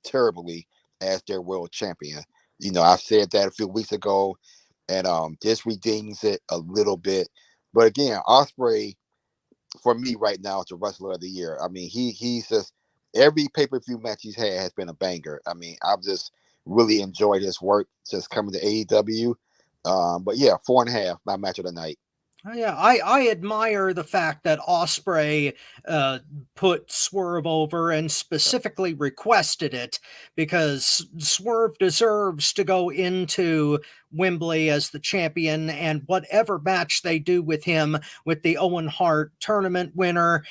terribly as their world champion. I said that a few weeks ago, and this redeems it a little bit. But again, Osprey for me right now is the wrestler of the year. I mean, he's just every pay-per-view match he's had has been a banger. I mean, I've just really enjoyed his work just coming to AEW. But yeah, 4.5, my match of the night. Yeah, I admire the fact that Osprey put Swerve over and specifically requested it because Swerve deserves to go into Wembley as the champion, and whatever match they do with him with the Owen Hart tournament winner,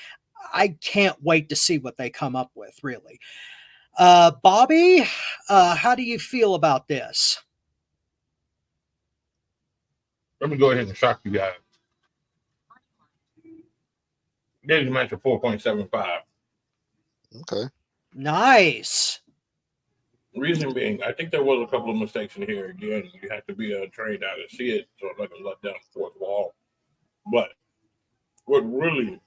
I can't wait to see what they come up with, really. Bobby, how do you feel about this? Let me go ahead and shock you guys. This match of 4.75. Okay. Nice. Reason being, I think there was a couple of mistakes in here. Again, you have to be trained out to see it, so I'm not going to let down the fourth wall. But what really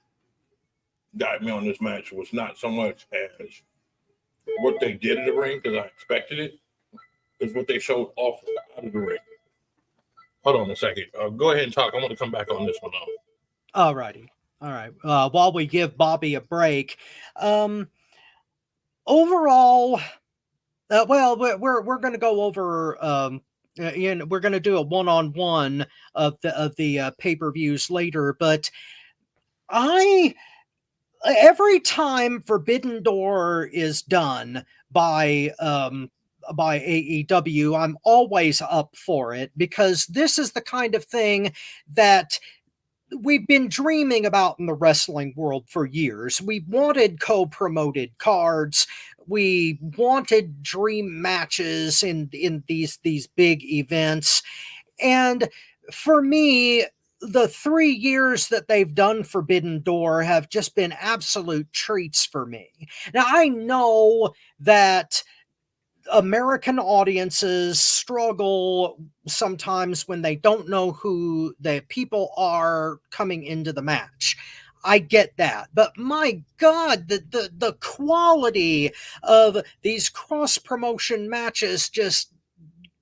got me on this match was not so much as what they did in the ring, because I expected it, is what they showed off out of the ring. Hold on a second. Go ahead and talk. I want to come back on this one, though. All righty. All right. While we give Bobby a break, overall, well, we're going to go over. We're going to do a one-on-one of the pay-per-views later, but I every time Forbidden Door is done by AEW, I'm always up for it because this is the kind of thing that we've been dreaming about in the wrestling world for years. We wanted co-promoted cards. We wanted dream matches in these big events. And for me, the 3 years that they've done Forbidden Door have just been absolute treats for me. Now, I know that American audiences struggle sometimes when they don't know who the people are coming into the match. I get that, but my God, the quality of these cross promotion matches just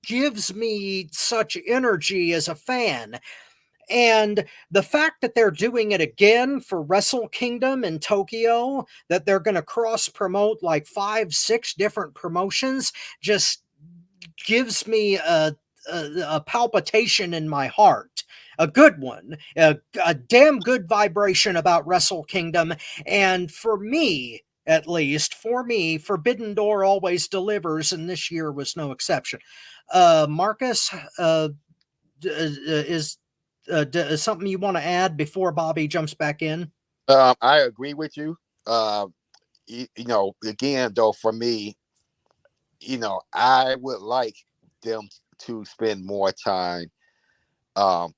gives me such energy as a fan. And the fact that they're doing it again for Wrestle Kingdom in Tokyo, that they're going to cross promote like 5-6 different promotions, just gives me a palpitation in my heart. A good one, a damn good vibration about Wrestle Kingdom. And for me, at least, for me, Forbidden Door always delivers, and this year was no exception. Marcus, is something you want to add before Bobby jumps back in? I agree with you. Again, though, for me, I would like them to spend more time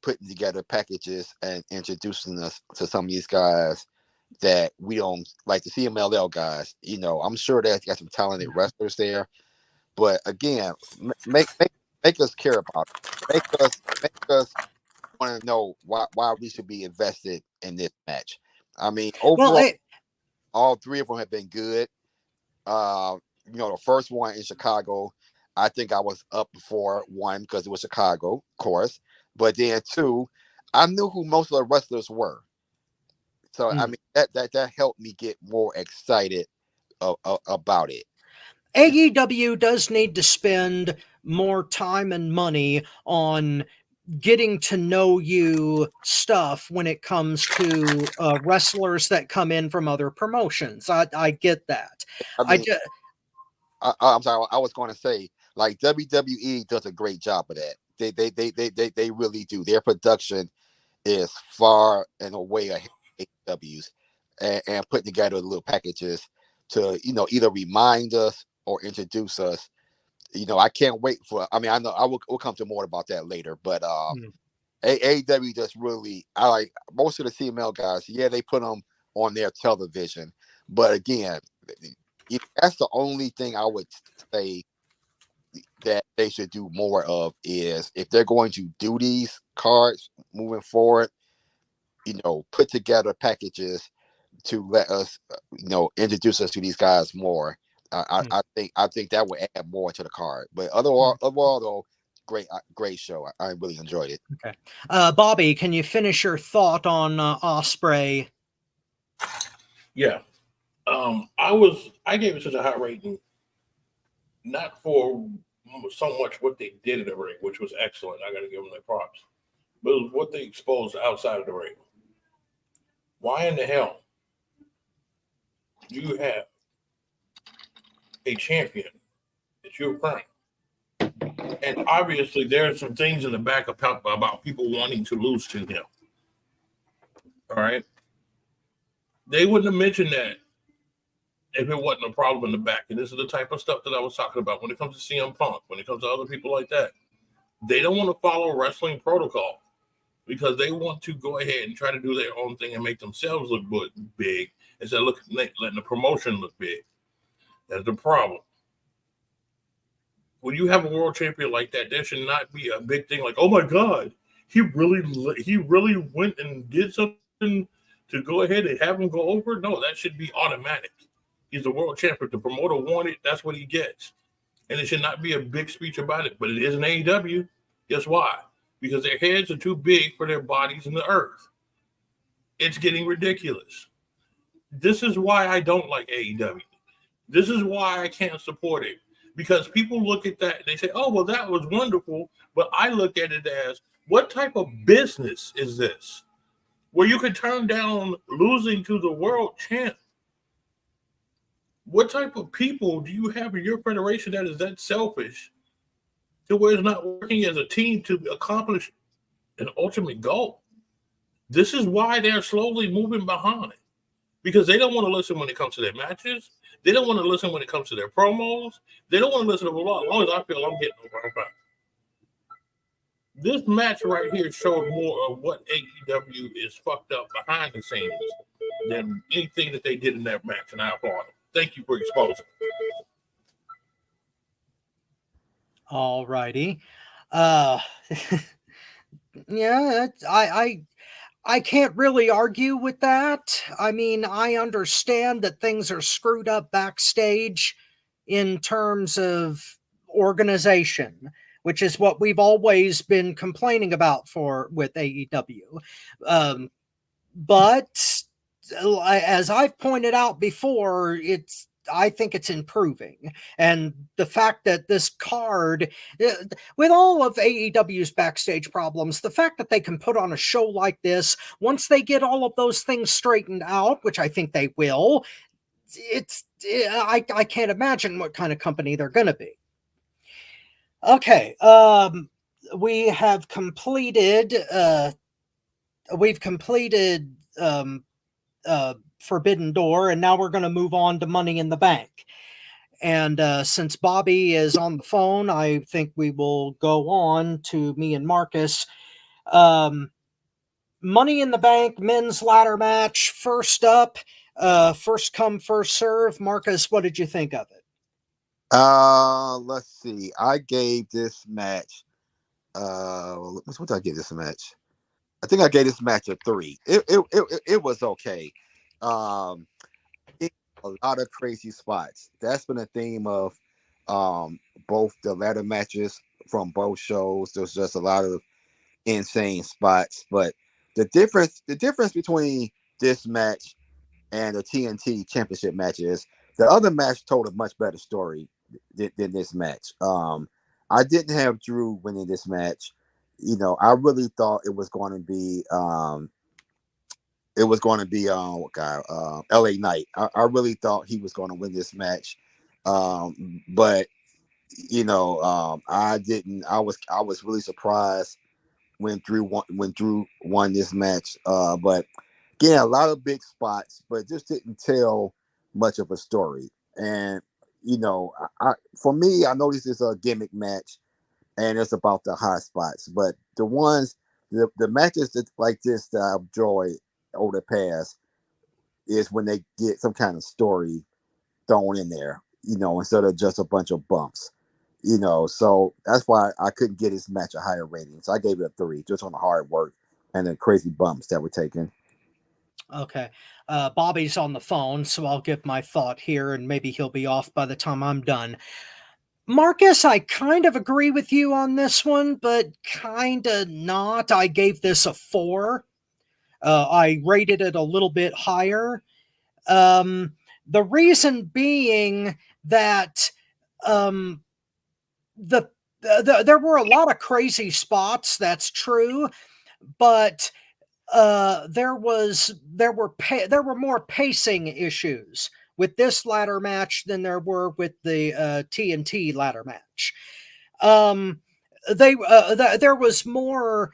putting together packages and introducing us to some of these guys that we don't like, the CMLL guys. I'm sure that got some talented wrestlers there, but again, make us care about it. Make us want to know why we should be invested in this match. I mean, overall, all three of them have been good. The first one in Chicago, I think I was up before one because it was Chicago, of course. But then two, I knew who most of the wrestlers were. So I Mm. mean that helped me get more excited about it. AEW does need to spend more time and money on getting to know you stuff when it comes to wrestlers that come in from other promotions. I get that. I I mean, just, I'm sorry. I was going to say, like, WWE does a great job of that. They really do. Their production is far and away ahead of AEW's, and putting together little packages to either remind us or introduce us. I can't wait for. I mean, I know we'll come to more about that later, but AEW just really. I like most of the CML guys. Yeah, they put them on their television, but again, that's the only thing I would say that they should do more of is if they're going to do these cards moving forward, put together packages to let us, introduce us to these guys more. I think that would add more to the card. But overall though, great show. I really enjoyed it. okay. Bobby, can you finish your thought on Osprey? Yeah. I gave it such a high rating, not for so much what they did in the ring, which was excellent. I got to give them their props, but it was what they exposed outside of the ring. Why in the hell do you have a champion that you're crying? And obviously, there are some things in the back about people wanting to lose to him. All right. They wouldn't have mentioned that if it wasn't a problem in the back. And this is the type of stuff that I was talking about when it comes to CM Punk, when it comes to other people like that. They don't want to follow wrestling protocol because they want to go ahead and try to do their own thing and make themselves look big instead of letting the promotion look big. That's the problem. When you have a world champion like that, there should not be a big thing like, oh my God, he really went and did something to go ahead and have him go over. No, that should be automatic. He's the world champion. The promoter wanted, that's what he gets. And it should not be a big speech about it, but it is an AEW. Guess why? Because their heads are too big for their bodies in the earth. It's getting ridiculous. This is why I don't like AEW. This is why I can't support it. Because people look at that and they say, oh, well, that was wonderful. But I look at it as, what type of business is this? Where you could turn down losing to the world champ. What type of people do you have in your federation that is that selfish to where it's not working as a team to accomplish an ultimate goal? This is why they're slowly moving behind. Because they don't want to listen when it comes to their matches. They don't want to listen when it comes to their promos. They don't want to listen to a lot. As long as I feel I'm getting over, I'm fine. This match right here showed more of what AEW is fucked up behind the scenes than anything that they did in that match, and I applaud them. Thank you for exposing. All righty. Yeah, I can't really argue with that. I mean, I understand that things are screwed up backstage in terms of organization, which is what we've always been complaining about with AEW. But as I've pointed out before, I think it's improving. And the fact that this card, with all of AEW's backstage problems, the fact that they can put on a show like this, once they get all of those things straightened out, which I think they will, I can't imagine what kind of company they're going to be. Okay, we've completed Forbidden Door, and now we're going to move on to Money in the Bank. And since Bobby is on the phone, I think we will go on to me and Marcus. Money in the Bank men's ladder match. First up, first come, first serve. Marcus, what did you think of it? Let's see. I gave this match. What did I give this match? I think I gave this match a 3. It was okay. A lot of crazy spots. That's been a theme of both the ladder matches from both shows. There's just a lot of insane spots. But the difference between this match and the TNT Championship match is the other match told a much better story than this match. I didn't have Drew winning this match. I really thought it was going to be what guy LA Knight. I really thought he was going to win this match. But I didn't. I was really surprised when Drew won this match. But again, a lot of big spots, but just didn't tell much of a story. And for me, I know this is a gimmick match, and it's about the hot spots. But the matches like this that I've enjoyed over the past is when they get some kind of story thrown in there, instead of just a bunch of bumps. So that's why I couldn't get this match a higher rating. So I gave it a 3, just on the hard work and the crazy bumps that were taken. Okay. Bobby's on the phone, so I'll give my thought here, and maybe he'll be off by the time I'm done. Marcus, I kind of agree with you on this one, but kind of not. I gave this a 4. I rated it a little bit higher. The reason being that there were a lot of crazy spots. That's true, but there were more pacing issues with this ladder match than there were with the TNT ladder match. There was more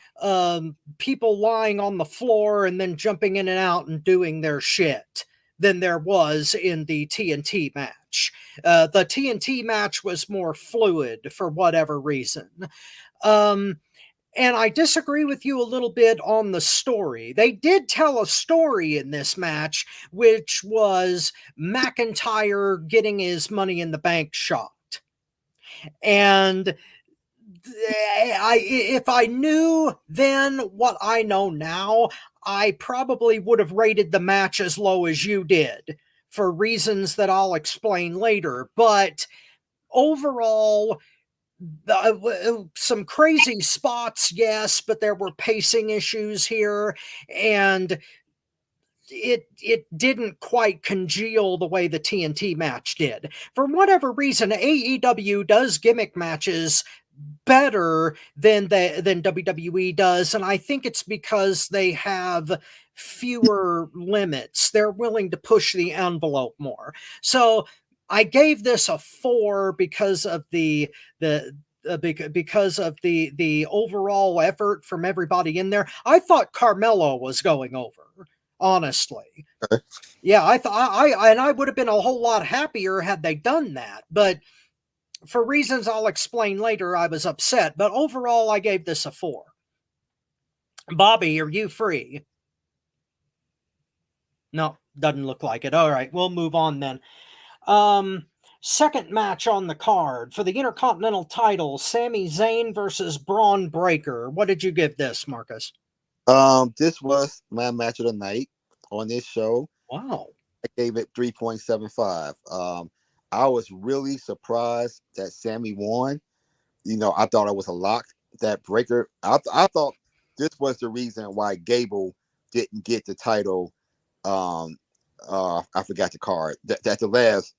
people lying on the floor and then jumping in and out and doing their shit than there was in the TNT match. The TNT match was more fluid for whatever reason. And I disagree with you a little bit on the story. They did tell a story in this match, which was McIntyre getting his Money in the Bank shot. And if I knew then what I know now, I probably would have rated the match as low as you did, for reasons that I'll explain later. But overall, some crazy spots, yes, but there were pacing issues here, and it didn't quite congeal the way the TNT match did. For whatever reason, AEW does gimmick matches better than WWE does, and I think it's because they have fewer limits. They're willing to push the envelope more. So I gave this a 4 because of the overall effort from everybody in there. I thought Carmelo was going over, honestly. Yeah, I would have been a whole lot happier had they done that, but for reasons I'll explain later, I was upset. But overall, I gave this a 4. Bobby, are you free? No, doesn't look like it. All right, we'll move on then. Second match on the card for the Intercontinental title, Sami Zayn versus Braun Breaker. What did you give this, Marcus? This was my match of the night on this show. Wow. I gave it 3.75. I was really surprised that Sami won. I thought it was a lock that Breaker. I thought this was the reason why Gable didn't get the title. I forgot the card. That the last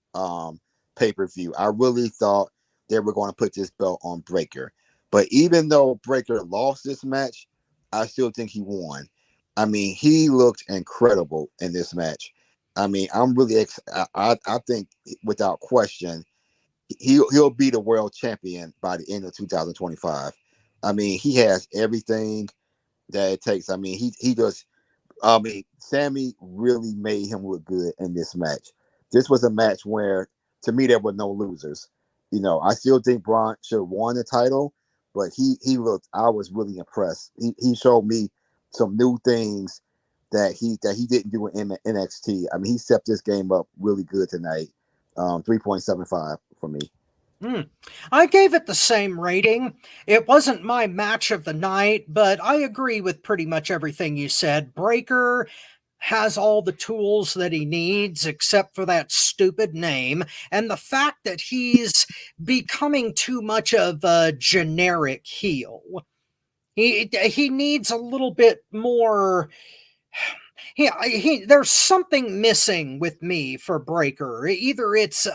pay-per-view. I really thought they were going to put this belt on Breaker. But even though Breaker lost this match, I still think he won. I mean, he looked incredible in this match. I mean, I'm really I think without question he'll be the world champion by the end of 2025. I mean, he has everything that it takes. I mean, he just Sami really made him look good in this match. This was a match where, to me, there were no losers. I still think Braun should have won the title, but he looked. I was really impressed. He showed me some new things that he didn't do in NXT. I mean, he stepped this game up really good tonight. 3.75 for me. I gave it the same rating. It wasn't my match of the night, but I agree with pretty much everything you said. Breaker has all the tools that he needs, except for that stupid name, and the fact that he's becoming too much of a generic heel. He needs a little bit more. There's something missing with me for Breaker. Either it's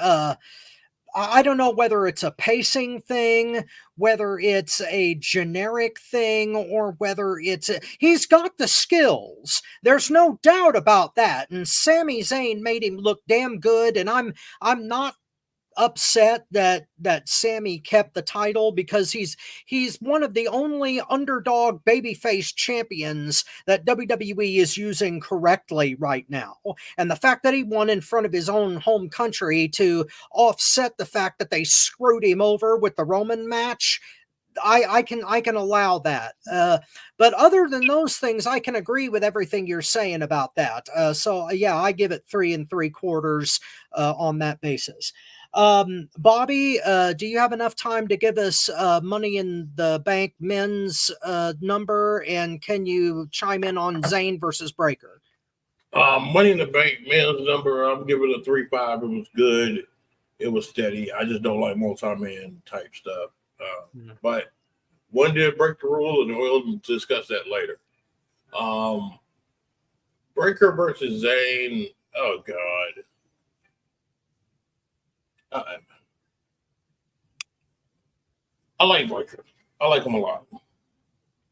I don't know whether it's a pacing thing, whether it's a generic thing, or whether he's got the skills. There's no doubt about that. And Sami Zayn made him look damn good. And I'm not upset that Sami kept the title, because he's one of the only underdog babyface champions that WWE is using correctly right now. And the fact that he won in front of his own home country to offset the fact that they screwed him over with the Roman match, I can allow that. But other than those things, I can agree with everything you're saying about that. So yeah, I give it 3 3/4 on that basis. Bobby, do you have enough time to give us Money in the Bank men's number, and can you chime in on Zayn versus Breaker? Money in the Bank men's number, I'm giving it a 3-5. It was good. It was steady. I just don't like multi-man type stuff. But one did break the rule, and we'll discuss that later. Breaker versus Zayn. Oh God. I like Breaker. I like him a lot.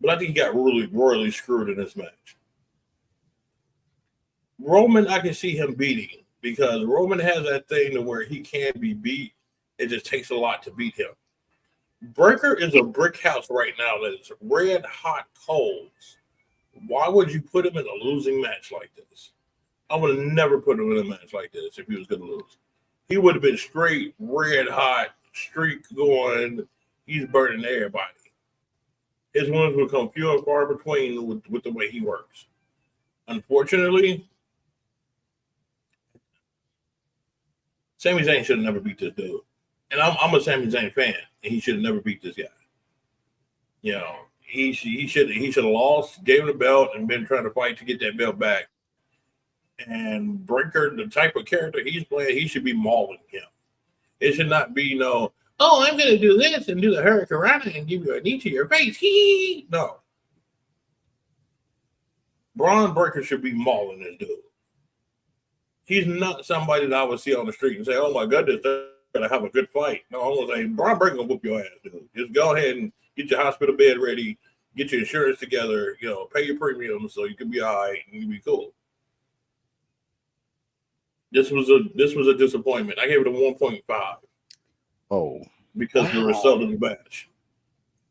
But I think he got really royally screwed in this match. Roman, I can see him beating, because Roman has that thing to where he can be beat. It just takes a lot to beat him. Breaker is a brick house right now that is red hot coals. Why would you put him in a losing match like this? I would have never put him in a match like this if he was going to lose. He would have been straight red hot, streak going. He's burning everybody. His wins will come few and far between with the way he works. Unfortunately, Sami Zayn should have never beat this dude. And I'm a Sami Zayn fan, and he should have never beat this guy. You know, he should have lost, gave him the belt, and been trying to fight to get that belt back. And Breaker, the type of character he's playing, he should be mauling him. It should not be no, oh, I'm going to do this and do the Hurricane and give you a knee to your face. No. Braun Breaker should be mauling this dude. He's not somebody that I would see on the street and say, oh my goodness, they're going to have a good fight. No, I'm going to say, Braun Breaker going to whoop your ass, dude. Just go ahead and get your hospital bed ready, get your insurance together, pay your premiums so you can be all right and you can be cool. This was a disappointment. I gave it a 1.5. Oh, because of the result of the match.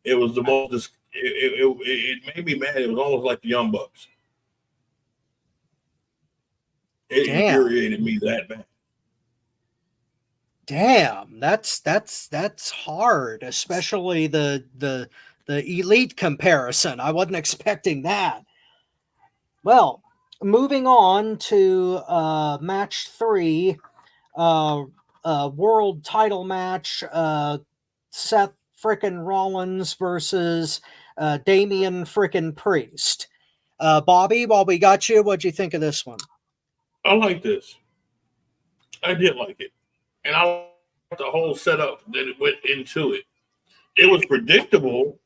It was the most. It made me mad. It was almost like the Young Bucks. It infuriated me that bad. Damn, that's hard, especially the elite comparison. I wasn't expecting that. Well, moving on to match 3, world title match, Seth frickin' Rollins versus Damian frickin' Priest. Bobby, while we got you, what'd you think of this one? I like this. I did like it. And I like the whole setup that it went into it. It was predictable,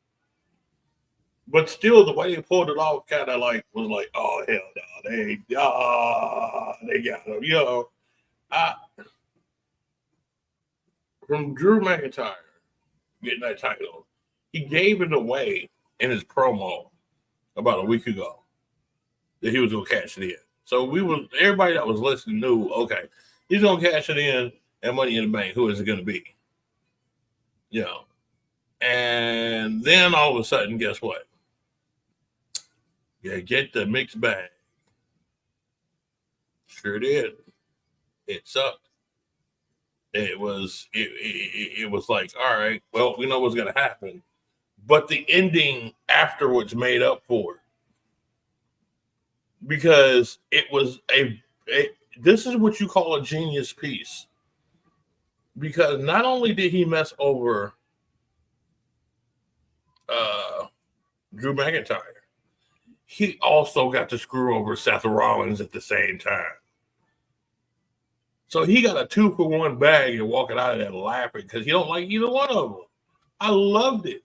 but still the way they pulled it off kind of was like, oh, hell no. They got him. From Drew McIntyre getting that title, he gave it away in his promo about a week ago that he was going to cash it in. So everybody that was listening knew, okay, he's going to cash it in and Money in the Bank. Who is it going to be? And then all of a sudden, guess what? You get the mixed bag. Sure did. It sucked. It was like, all right, well, we know what's going to happen. But the ending afterwards made up for it. Because it was this is what you call a genius piece. Because not only did he mess over Drew McIntyre, he also got to screw over Seth Rollins at the same time. So he got a 2-for-1 bag and walking out of there laughing because he don't like either one of them. I loved it.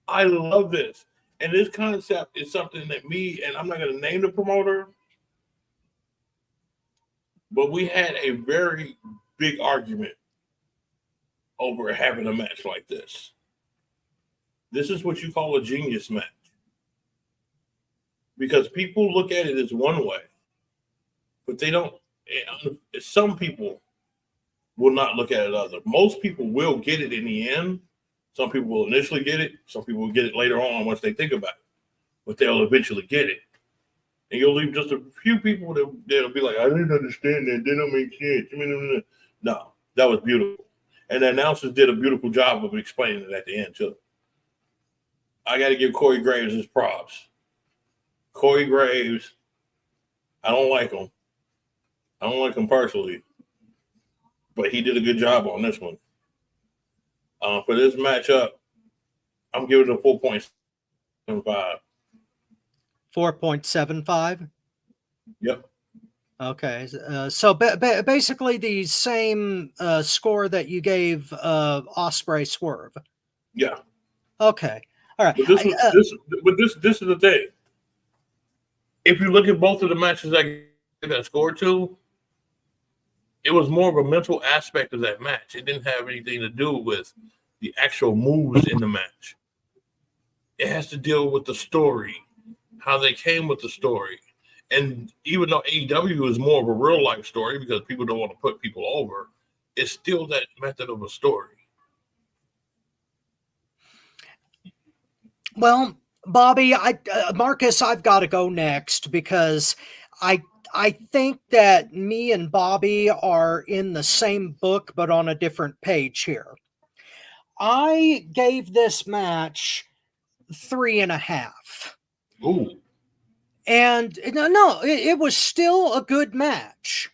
I love this. And this concept is something that and I'm not going to name the promoter, but we had a very big argument over having a match like this. This is what you call a genius match. Because people look at it as one way, but they don't. Some people will not look at it other. Most people will get it in the end. Some people will initially get it. Some people will get it later on once they think about it. But they'll eventually get it. And you'll leave just a few people that'll be like, I didn't understand that. They don't make sense. No, that was beautiful. And the announcers did a beautiful job of explaining it at the end, too. I got to give Corey Graves his props. Corey Graves, I don't like him. I don't like him personally. But he did a good job on this one. For this matchup, I'm giving it a 4.75. 4.75? Yep. Okay. So basically the same score that you gave Ospreay Swerve. Yeah. Okay. All right. But this is the thing. If you look at both of the matches I got scored to, it was more of a mental aspect of that match. It didn't have anything to do with the actual moves in the match. It has to deal with the story, how they came with the story. And even though AEW is more of a real life story because people don't want to put people over, it's still that method of a story. Well, Bobby, Marcus, I've got to go next because I think that me and Bobby are in the same book, but on a different page here. I gave this match 3.5. Ooh. And no, it was still a good match.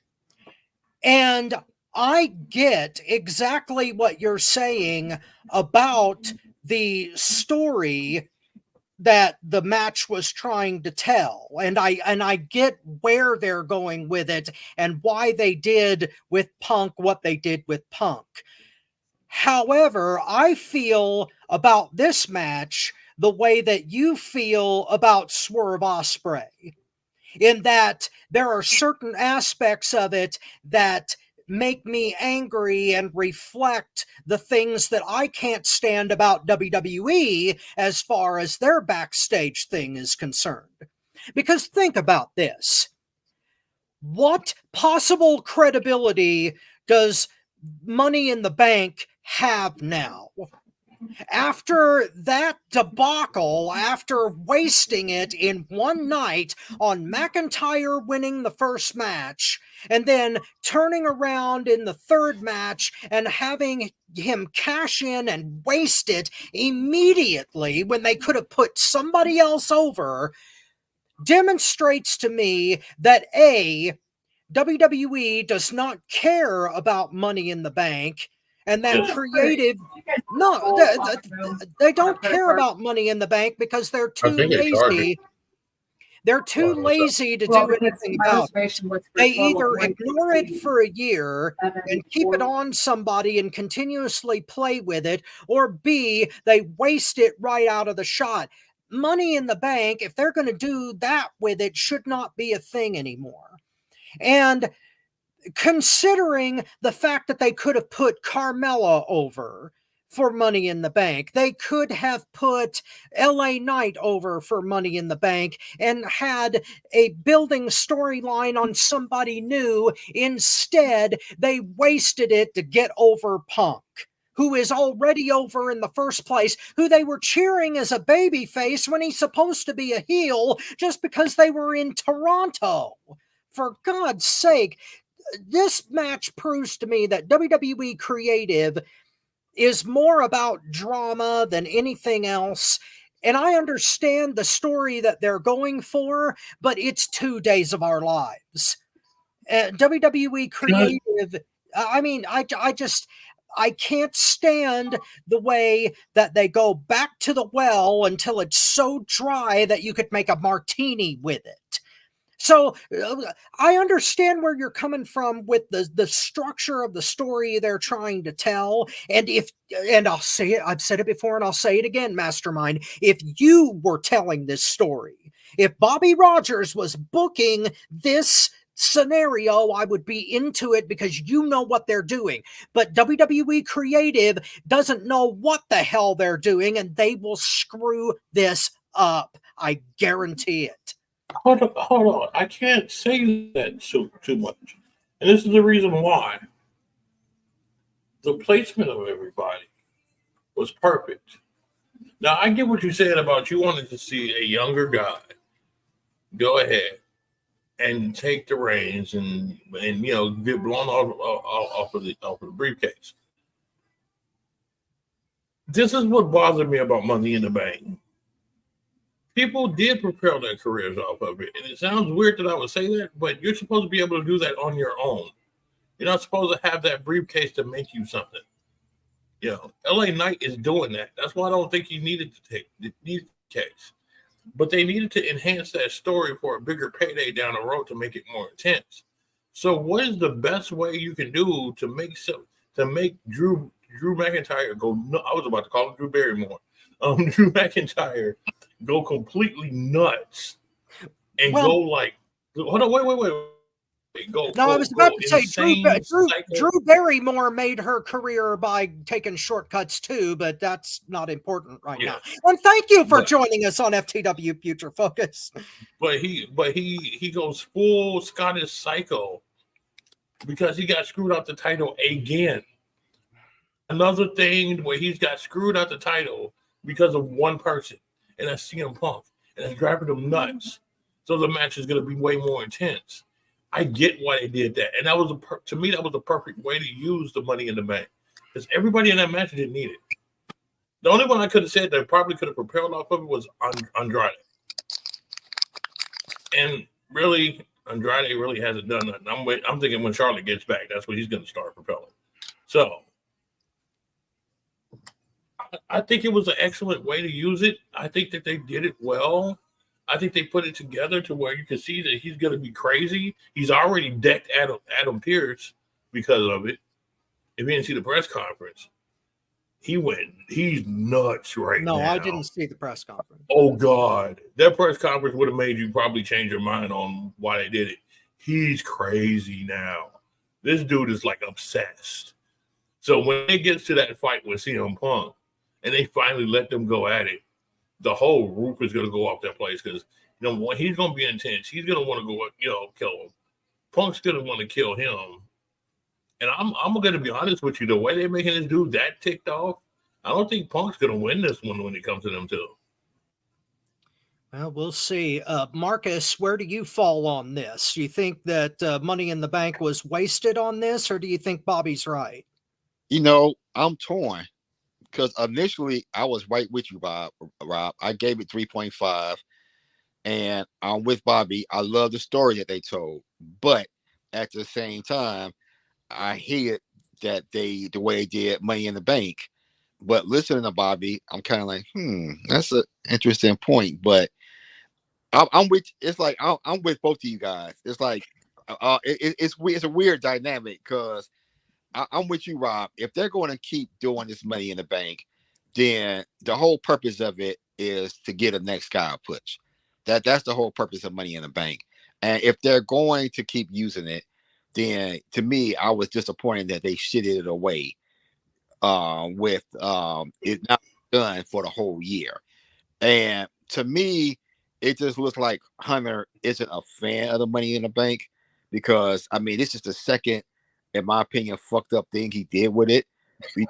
And I get exactly what you're saying about the story that the match was trying to tell. And I get where they're going with it and why they did with Punk what they did with Punk. However, I feel about this match the way that you feel about Swerve Ospreay, in that there are certain aspects of it that make me angry and reflect the things that I can't stand about WWE as far as their backstage thing is concerned. Because think about this. What possible credibility does Money in the Bank have now? After that debacle, after wasting it in one night on McIntyre winning the first match, and then turning around in the third match and having him cash in and waste it immediately when they could have put somebody else over, demonstrates to me that WWE does not care about Money in the Bank, and that creative, they don't care about Money in the Bank because they're too lazy. They're too lazy to do anything about it. They either ignore it for a year and keep it on somebody and continuously play with it, or B, they waste it right out of the shot. Money in the Bank, if they're going to do that with it, should not be a thing anymore. And considering the fact that they could have put Carmella over for Money in the Bank, they could have put LA Knight over for Money in the Bank and had a building storyline on somebody new. Instead, they wasted it to get over Punk, who is already over in the first place, who they were cheering as a babyface when he's supposed to be a heel just because they were in Toronto. For God's sake, this match proves to me that WWE Creative is more about drama than anything else. And I understand the story that they're going for, but it's 2 days of our lives. WWE Creative, I can't stand the way that they go back to the well until it's so dry that you could make a martini with it. So I understand where you're coming from with the structure of the story they're trying to tell. And I'll say it, I've said it before and I'll say it again, Mastermind. If you were telling this story, if Bobby Rogers was booking this scenario, I would be into it because you know what they're doing. But WWE Creative doesn't know what the hell they're doing, and they will screw this up. I guarantee it. Hold on. I can't say that too much, and this is the reason why. The placement of everybody was perfect. Now I get what you said about you wanted to see a younger guy go ahead and take the reins and get blown off of the briefcase. This is what bothered me about Money in the Bank. People did propel their careers off of it. And it sounds weird that I would say that, but you're supposed to be able to do that on your own. You're not supposed to have that briefcase to make you something. LA Knight is doing that. That's why I don't think he needed to take the case. But they needed to enhance that story for a bigger payday down the road to make it more intense. So what is the best way you can do to make Drew McIntyre go? No, I was about to call him Drew Barrymore. Drew McIntyre go completely nuts and go like, hold on, wait. I was about to say Drew Barrymore made her career by taking shortcuts too, but that's not important right now. And thank you for joining us on FTW Future Focus. But he goes full Scottish Psycho because he got screwed out the title again. Another thing where he's got screwed out the title because of one person, and that's CM Punk, and it's driving him nuts. So the match is going to be way more intense. I get why they did that, and that was to me that was the perfect way to use the Money in the Bank because everybody in that match didn't need it. The only one I could have said that probably could have propelled off of it was Andrade, and really Andrade really hasn't done nothing. I'm thinking when Charlotte gets back, that's when he's going to start propelling. So I think it was an excellent way to use it. I think that they did it well. I think they put it together to where you can see that he's going to be crazy. He's already decked Adam Pearce because of it. If you didn't see the press conference, he's nuts right now. No, I didn't see the press conference. Oh, God. That press conference would have made you probably change your mind on why they did it. He's crazy now. This dude is like obsessed. So when it gets to that fight with CM Punk and they finally let them go at it, the whole roof is going to go off that place because, he's going to be intense. He's going to want to go, kill him. Punk's going to want to kill him. And I'm going to be honest with you. The way they're making this dude that ticked off, I don't think Punk's going to win this one when it comes to them two. Well, we'll see. Marcus, where do you fall on this? Do you think that Money in the Bank was wasted on this, or do you think Bobby's right? I'm torn. Because initially I was right with you, Rob. I gave it 3.5, and I'm with Bobby. I love the story that they told, but at the same time, I hated that the way they did Money in the Bank. But listening to Bobby, I'm kind of like, that's an interesting point. But I'm with. It's like I'm with both of you guys. It's like it's a weird dynamic because I'm with you, Rob. If they're going to keep doing this Money in the Bank, then the whole purpose of it is to get a next guy a push. That's the whole purpose of Money in the Bank. And if they're going to keep using it, then to me, I was disappointed that they shitted it away with it not done for the whole year. And to me, it just looks like Hunter isn't a fan of the Money in the Bank because, this is the second, in my opinion, fucked up thing he did with it. We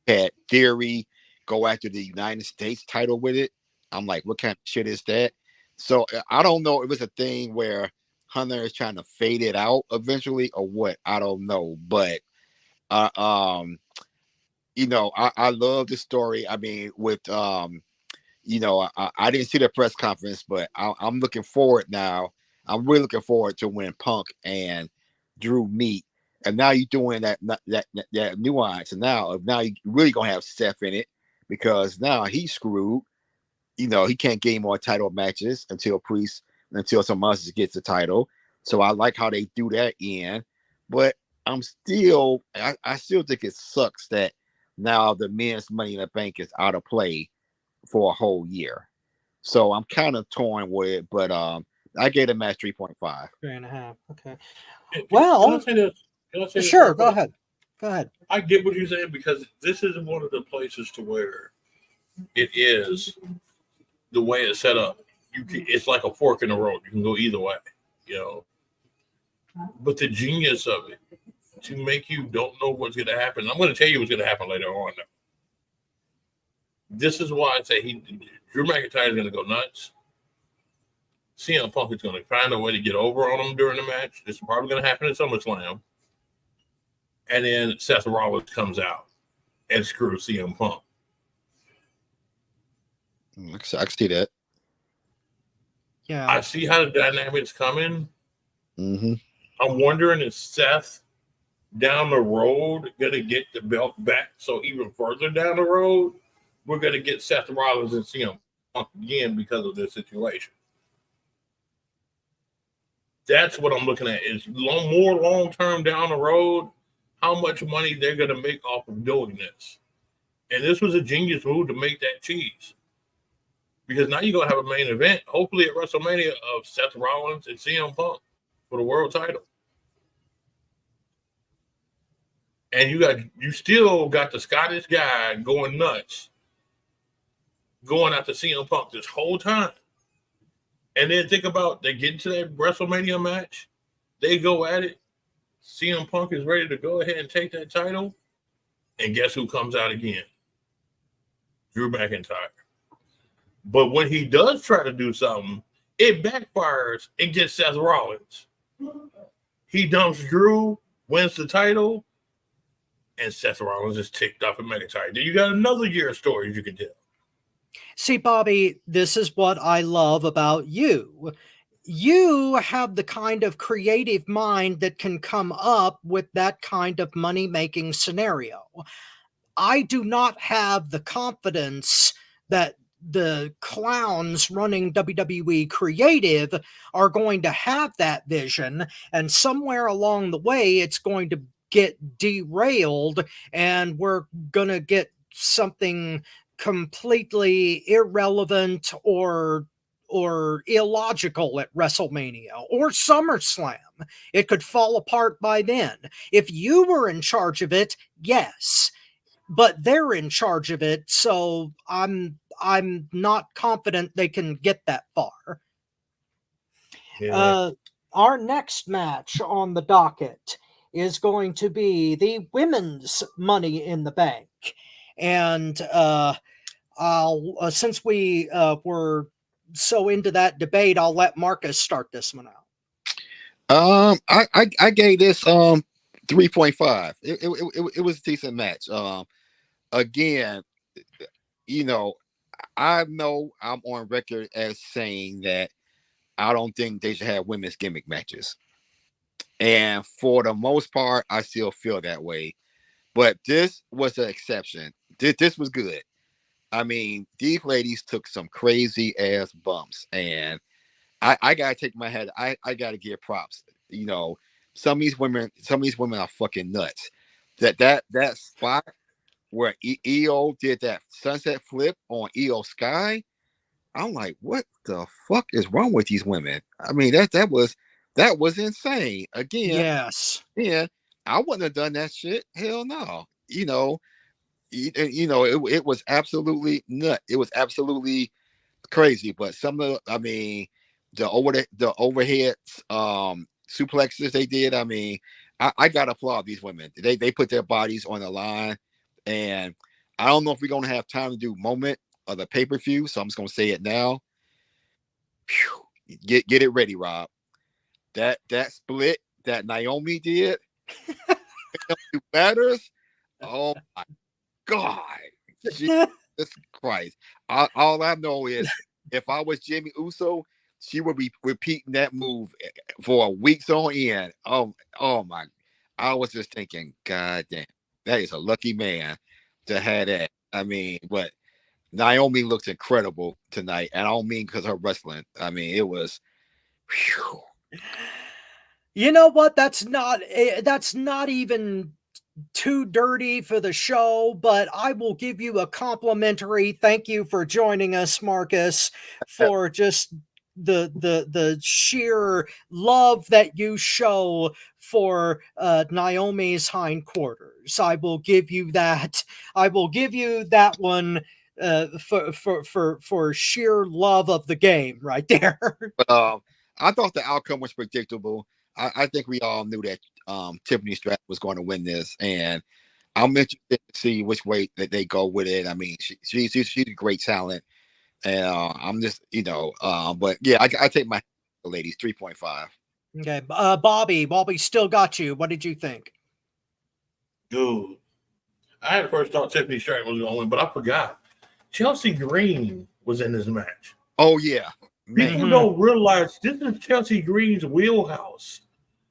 had Theory go after the United States title with it. I'm like, what kind of shit is that? So I don't know if it's a thing where Hunter is trying to fade it out eventually or what. I don't know. But I love the story. With I didn't see the press conference, but I'm looking forward now. I'm really looking forward to when Punk and Drew meet, and now you're doing that nuance, and now you really gonna have Seth in it because now he's screwed. He can't get any more title matches until Priest until someone else gets the title. So I like how they do that in, but I still think it sucks that now the men's Money in the Bank is out of play for a whole year. So I'm kind of torn with it, but I gave the match 3.5. 3.5. Okay. Can Well, I say this? Can I say this sure. real Go quick? ahead. Go ahead. I get what you're saying because this is one of the places to where it is the way it's set up. It's like a fork in the road. You can go either way, you know. But the genius of it to make you don't know what's going to happen. I'm going to tell you what's going to happen later on. This is why I say Drew McIntyre is going to go nuts. CM Punk is going to find a way to get over on him during the match. This is probably going to happen at SummerSlam. And then Seth Rollins comes out and screws CM Punk. I can see that. Yeah. I see how the dynamic's coming. Mm-hmm. I'm wondering if Seth down the road going to get the belt back. So even further down the road, we're going to get Seth Rollins and CM Punk again because of this situation. That's what I'm looking at is more long-term down the road, how much money they're going to make off of doing this. And this was a genius move to make that cheese. Because now you're going to have a main event, hopefully at WrestleMania, of Seth Rollins and CM Punk for the world title. And you still got the Scottish guy going nuts, going after CM Punk this whole time. And then think about they get into that WrestleMania match, they go at it. CM Punk is ready to go ahead and take that title. And guess who comes out again? Drew McIntyre. But when he does try to do something, it backfires and gets Seth Rollins. He dumps Drew, wins the title, and Seth Rollins is ticked off at McIntyre. Then you got another year of stories you can tell. See, Bobby, this is what I love about you. You have the kind of creative mind that can come up with that kind of money-making scenario. I do not have the confidence that the clowns running WWE Creative are going to have that vision, and somewhere along the way it's going to get derailed and we're going to get something completely irrelevant or illogical at WrestleMania or SummerSlam. It could fall apart by then. If you were in charge of it, yes, but they're in charge of it, so I'm not confident they can get that far. Yeah. Our next match on the docket is going to be the women's Money in the Bank. And I'll since we were so into that debate, I'll let Marcus start this one out. I gave this 3.5. It was a decent match. Again, you know I'm on record as saying that I don't think they should have women's gimmick matches. And for the most part, I still feel that way. But this was an exception. This was good. I mean, these ladies took some crazy ass bumps, and I gotta take my head. I gotta give props. You know, some of these women are fucking nuts. That spot where EO did that sunset flip on EO Sky, I'm like, what the fuck is wrong with these women? I mean, that was insane. Again, Yes. yeah, I wouldn't have done that shit. Hell no. It was absolutely nut. It was absolutely crazy. But some of the overhead suplexes they did. I mean, I gotta applaud these women. They put their bodies on the line, and I don't know if we're gonna have time to do moment of the pay-per-view, so I'm just gonna say it now. Whew. Get it ready, Rob. That split that Naomi did matters. Oh my God, Jesus Christ! All I know is if I was Jimmy Uso, she would be repeating that move for weeks on end. Oh my! I was just thinking, God damn, that is a lucky man to have that. I mean, but Naomi looks incredible tonight, and I don't mean because her wrestling. I mean, it was Whew. You know what? That's not even too dirty for the show, but I will give you a complimentary thank you for joining us, Marcus, for just the sheer love that you show for Naomi's hindquarters. I will give you that. I will give you that one for sheer love of the game right there. But I thought the outcome was predictable. I think we all knew that Tiffany Stratton was going to win this, and I'm interested to see which way that they go with it. I mean, she's a great talent, and I'm just but yeah, I take my ladies 3.5. Okay, Bobby still got you. What did you think? Dude, I had first thought Tiffany Stratton was going to win, but I forgot. Chelsea Green was in this match. Oh yeah, man. People don't realize this is Chelsea Green's wheelhouse.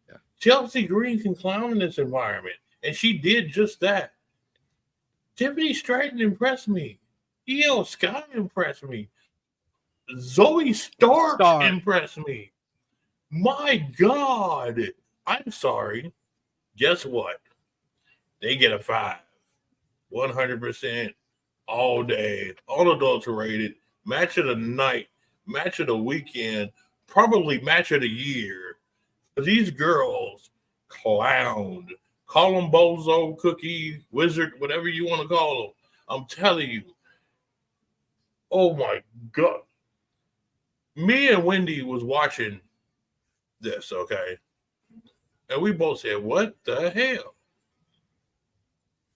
Yeah. Chelsea Green can clown in this environment, and she did just that. Tiffany Stratton impressed me. Io Sky impressed me. Zoe Stark impressed me. My God. I'm sorry. Guess what? They get a 5. 100% all day, unadulterated, match of the night, match of the weekend, probably match of the year. These girls clowned. Call them bozo, cookie, wizard, whatever you want to call them. I'm telling you. Oh my God. Me and Wendy was watching this, okay? And we both said, what the hell?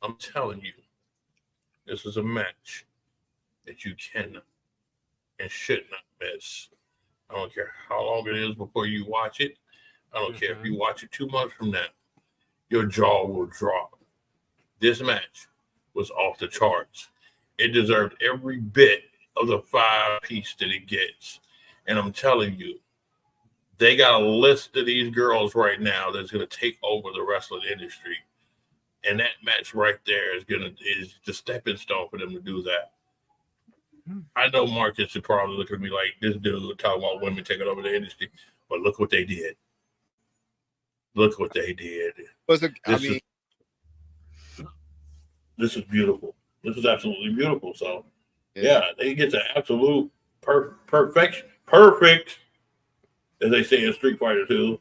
I'm telling you, this is a match that you cannot and should not miss. I don't care how long it is before you watch it. I don't care if you watch it 2 months from now. Your jaw will drop. This match was off the charts. It deserved every bit of the 5-piece that it gets. And I'm telling you, they got a list of these girls right now that's going to take over the wrestling industry. And that match right there is the stepping stone for them to do that. I know Marcus should probably look at me like this dude talking about women taking over the industry, but look what they did. Look what they did. This is beautiful. This is absolutely beautiful. So, yeah, they get the absolute perfect, as they say in Street Fighter 2.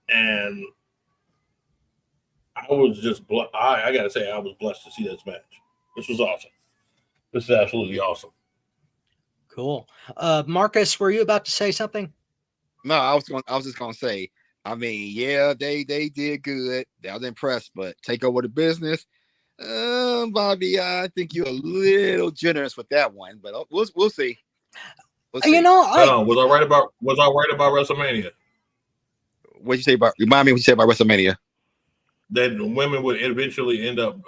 And I was just, I got to say, I was blessed to see this match. This was awesome. This is absolutely awesome. Cool. Marcus, were you about to say something? No, I was just gonna say, I mean, yeah, they did good. I was impressed, but take over the business. Bobby, I think you're a little generous with that one, but we'll see. We'll see. You know, was I right about WrestleMania? What'd you say about? Remind me what you said about WrestleMania. That women would eventually end up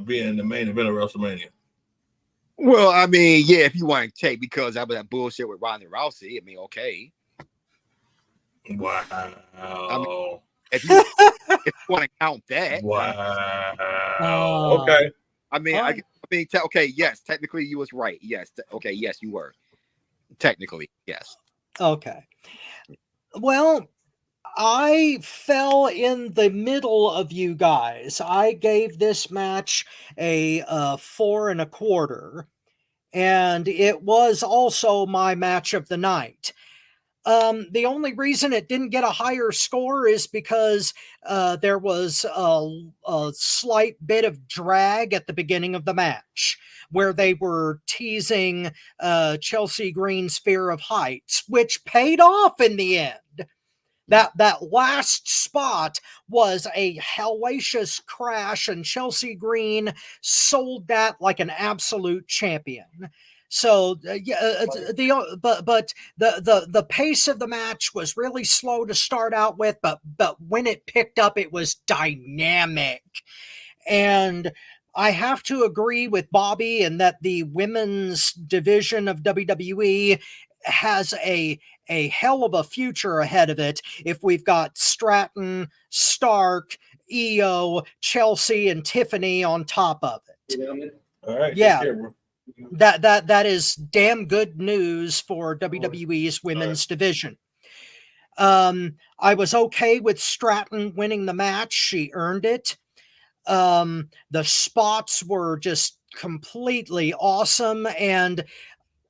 being the main event of WrestleMania. Well, I mean, yeah, if you want to take because that was that bullshit with Ronda Rousey, I mean, okay. Wow. I mean, if you want to count that. Wow. Okay. I mean, okay, yes, technically you was right. Yes. Okay, yes, you were. Technically, yes. Okay. Well, I fell in the middle of you guys. I gave this match a 4 1/4, and it was also my match of the night. The only reason it didn't get a higher score is because there was a slight bit of drag at the beginning of the match where they were teasing Chelsea Green's fear of heights, which paid off in the end. That last spot was a hellacious crash, and Chelsea Green sold that like an absolute champion. So the pace of the match was really slow to start out with, but when it picked up, it was dynamic. And I have to agree with Bobby in that the women's division of WWE has a hell of a future ahead of it if we've got Stratton, Stark, Io, Chelsea, and Tiffany on top of it. All right. Yeah. That is damn good news for WWE's women's division. I was okay with Stratton winning the match. She earned it. The spots were just completely awesome, and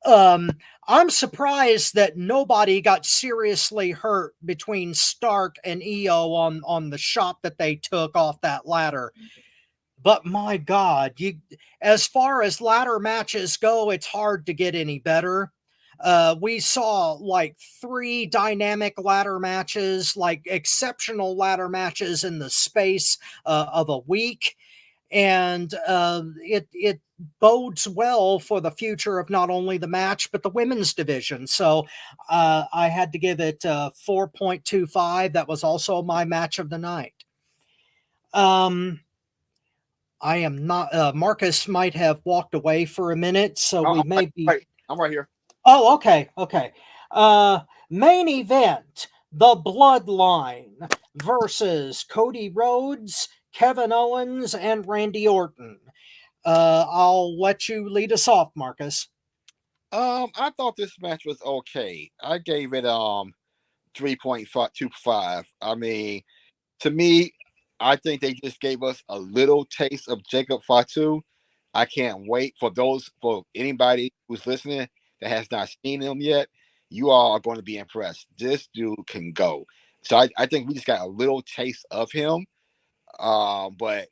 I'm surprised that nobody got seriously hurt between Stark and Io on the shot that they took off that ladder. But my God, as far as ladder matches go, it's hard to get any better. We saw like 3 dynamic ladder matches, like exceptional ladder matches in the space of a week. And it bodes well for the future of not only the match, but the women's division. So I had to give it 4.25. That was also my match of the night. I am not. Marcus might have walked away for a minute, so we may be. I'm right here. Oh, okay, okay. Main event: the Bloodline versus Cody Rhodes, Kevin Owens, and Randy Orton. I'll let you lead us off, Marcus. I thought this match was okay. I gave it 3.25. I mean, to me, I think they just gave us a little taste of Jacob Fatu. I can't wait for anybody who's listening that has not seen him yet. You all are going to be impressed. This dude can go. So I think we just got a little taste of him. But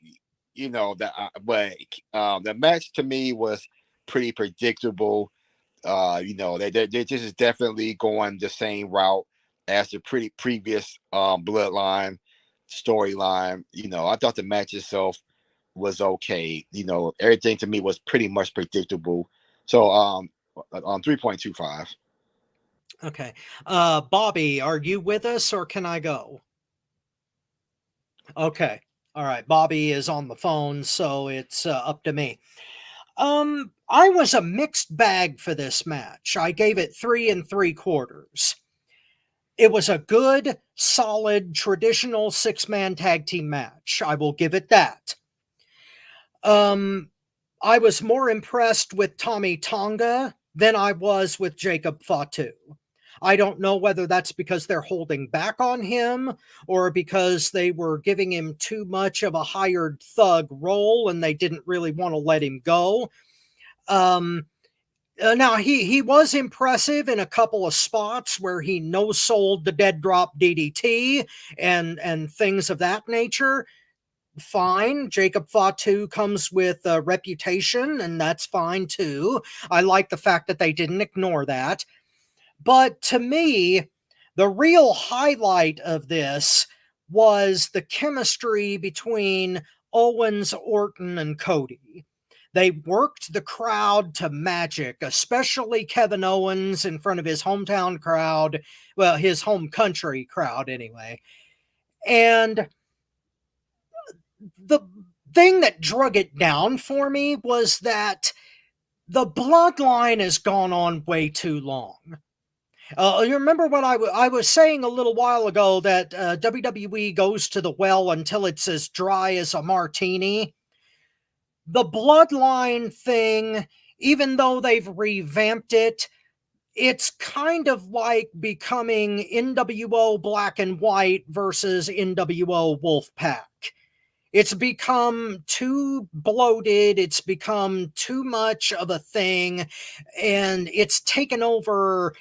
you know the match to me was pretty predictable. They just is definitely going the same route as the previous Bloodline storyline. I thought the match itself was okay. Everything to me was pretty much predictable. So on 3.25. Okay. Bobby, are you with us or can I go? Okay. All right. Bobby is on the phone, so it's up to me. I was a mixed bag for this match. I gave it 3 3/4. It was a good, solid, traditional 6-man tag team match. I will give it that. I was more impressed with Tommy Tonga than I was with Jacob Fatu. I don't know whether that's because they're holding back on him or because they were giving him too much of a hired thug role and they didn't really want to let him go. Now he was impressive in a couple of spots where he no-sold the dead drop DDT and things of that nature. Fine. Jacob Fatu comes with a reputation, and that's fine too. I like the fact that they didn't ignore that. But to me, the real highlight of this was the chemistry between Owens, Orton, and Cody. They worked the crowd to magic, especially Kevin Owens in front of his hometown crowd. Well, his home country crowd, anyway. And the thing that drug it down for me was that the Bloodline has gone on way too long. You remember what I was saying a little while ago that WWE goes to the well until it's as dry as a martini? The Bloodline thing, even though they've revamped it, it's kind of like becoming NWO Black and White versus NWO Wolfpack. It's become too bloated. It's become too much of a thing, and it's taken over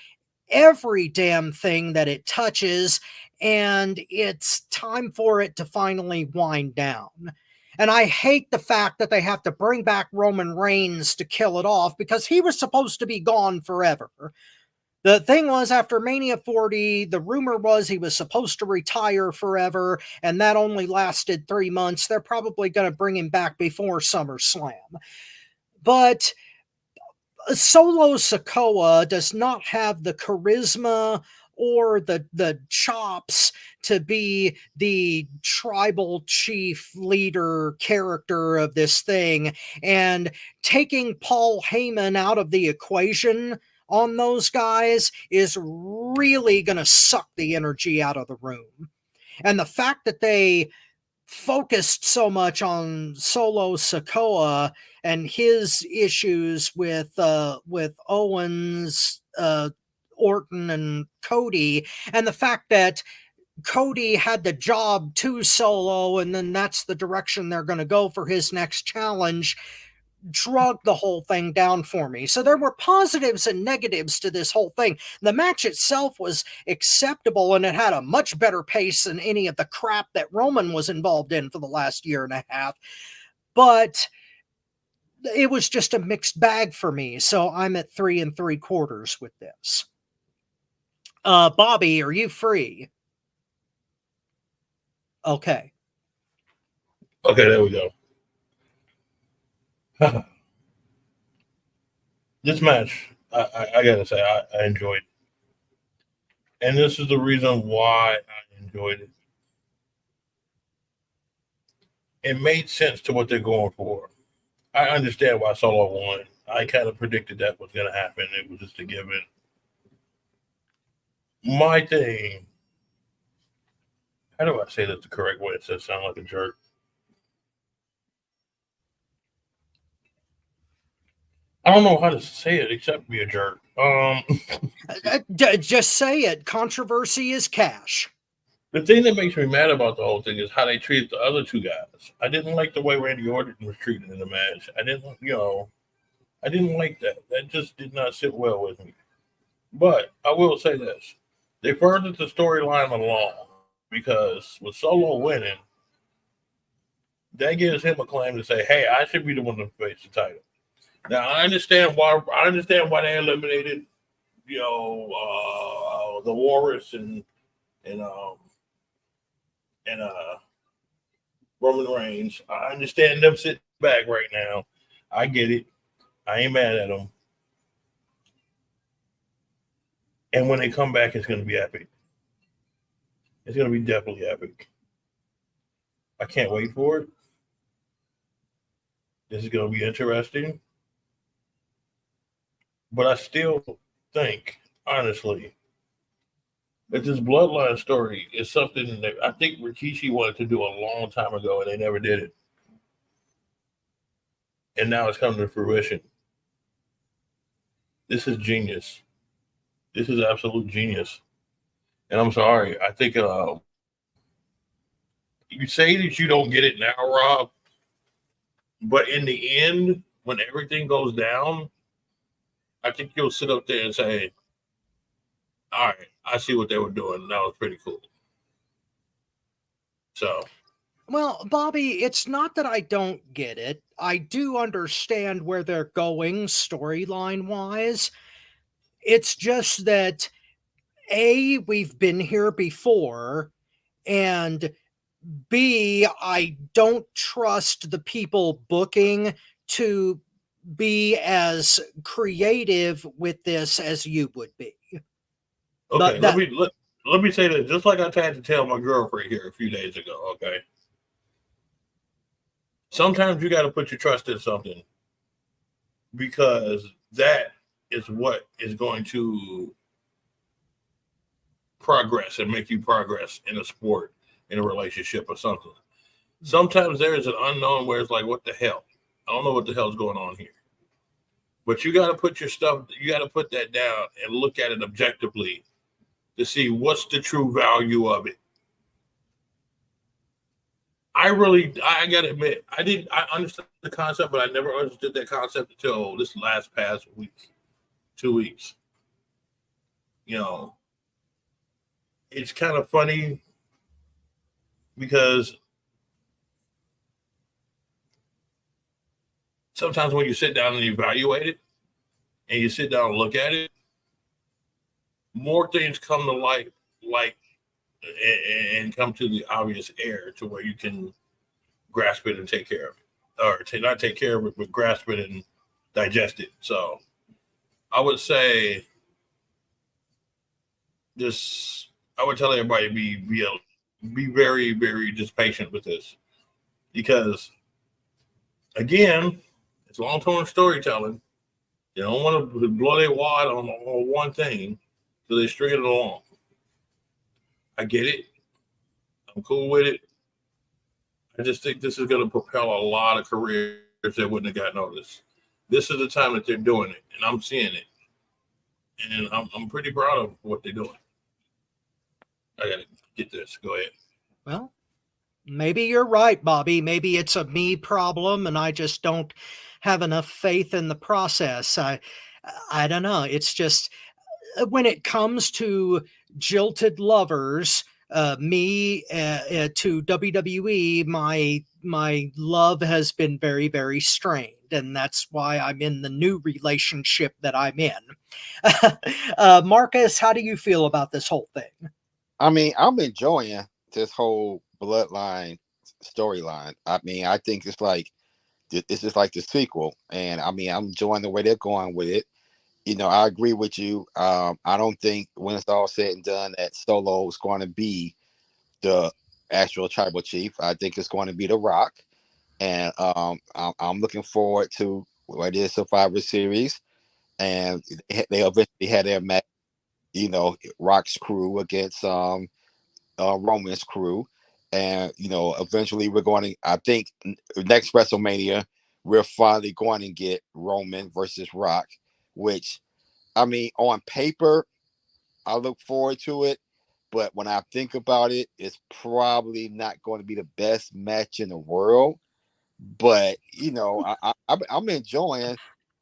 every damn thing that it touches, and it's time for it to finally wind down. And I hate the fact that they have to bring back Roman Reigns to kill it off because he was supposed to be gone forever. The thing was, after Mania 40, the rumor was he was supposed to retire forever, and that only lasted 3 months. They're probably going to bring him back before SummerSlam. But Solo Sikoa does not have the charisma or the chops to be the tribal chief leader character of this thing. And taking Paul Heyman out of the equation on those guys is really going to suck the energy out of the room. And the fact that they focused so much on Solo Sikoa and his issues with Owens, Orton, and Cody, and the fact that Cody had the job to Solo, and then that's the direction they're going to go for his next challenge, drug the whole thing down for me. So there were positives and negatives to this whole thing. The match itself was acceptable, and it had a much better pace than any of the crap that Roman was involved in for the last year and a half. But it was just a mixed bag for me. So I'm at 3 3/4 with this. Bobby, are you free? Okay. Okay, there we go. This match, I gotta say, I enjoyed. And this is the reason why I enjoyed it. It made sense to what they're going for. I understand why Solo won. I kind of predicted that was going to happen. It was just a given. My thing, how do I say that the correct way? It says sound like a jerk. I don't know how to say it except be a jerk. Just say it. Controversy is cash. The thing that makes me mad about the whole thing is how they treated the other two guys. I didn't like the way Randy Orton was treated in the match. I didn't like that. That just did not sit well with me. But I will say this. They furthered the storyline along because with Solo winning, that gives him a claim to say, hey, I should be the one to face the title. Now I understand why they eliminated, the Walrus and Roman Reigns. I understand them sitting back right now. I get it. I ain't mad at them. And when they come back, it's going to be epic. It's going to be definitely epic. I can't wait for it. This is going to be interesting. But I still think, honestly, that this bloodline story is something that I think Rikishi wanted to do a long time ago, and they never did it. And now it's coming to fruition. This is genius. This is absolute genius. And I'm sorry. I think you say that you don't get it now, Rob, but in the end, when everything goes down, I think you'll sit up there and say, all right, I see what they were doing. That was pretty cool. So. Well, Bobby, it's not that I don't get it. I do understand where they're going storyline wise. It's just that, A, we've been here before, and B, I don't trust the people booking to be as creative with this as you would be. Okay, let me say that just like I tried to tell my girlfriend here a few days ago, okay? Sometimes you got to put your trust in something because that is what is going to progress and make you progress in a sport, in a relationship or something. Sometimes there is an unknown where it's like, what the hell? I don't know what the hell's going on here. But you got to put your stuff, you got to put that down and look at it objectively to see what's the true value of it. I got to admit, I understood the concept, but I never understood that concept until this past week, 2 weeks. It's kind of funny because sometimes when you sit down and evaluate it and you sit down and look at it, more things come to light and come to the obvious air to where you can grasp it and take care of it, or not take care of it, but grasp it and digest it. So I would say I would tell everybody be very, very just patient with this, because again, it's long-term storytelling. You don't want to blow their wad on one thing, so they string it along. I get it. I'm cool with it. I just think this is going to propel a lot of careers that wouldn't have got noticed. This is the time that they're doing it, and I'm seeing it, and I'm pretty proud of what they're doing. I got to get this. Go ahead. Well, maybe you're right, Bobby. Maybe it's a me problem, and I just don't have enough faith in the process. I don't know. It's just when it comes to jilted lovers, me to WWE, my love has been very, very strained, and that's why I'm in the new relationship that I'm in. Marcus, how do you feel about this whole thing? I mean, I'm enjoying this whole bloodline storyline. I mean, I think it's just like the sequel, and I mean, I'm enjoying the way they're going with it. You know, I agree with you. I don't think when it's all said and done that Solo is going to be the actual tribal chief. I think it's going to be The Rock, and I'm looking forward to what is Survivor Series, and they eventually had their match. You know, Rock's crew against Roman's crew, and you know, eventually we're going to. I think next WrestleMania we're finally going to get Roman versus Rock, which I mean, on paper, I look forward to it, but when I think about it, it's probably not going to be the best match in the world. But you know, I'm enjoying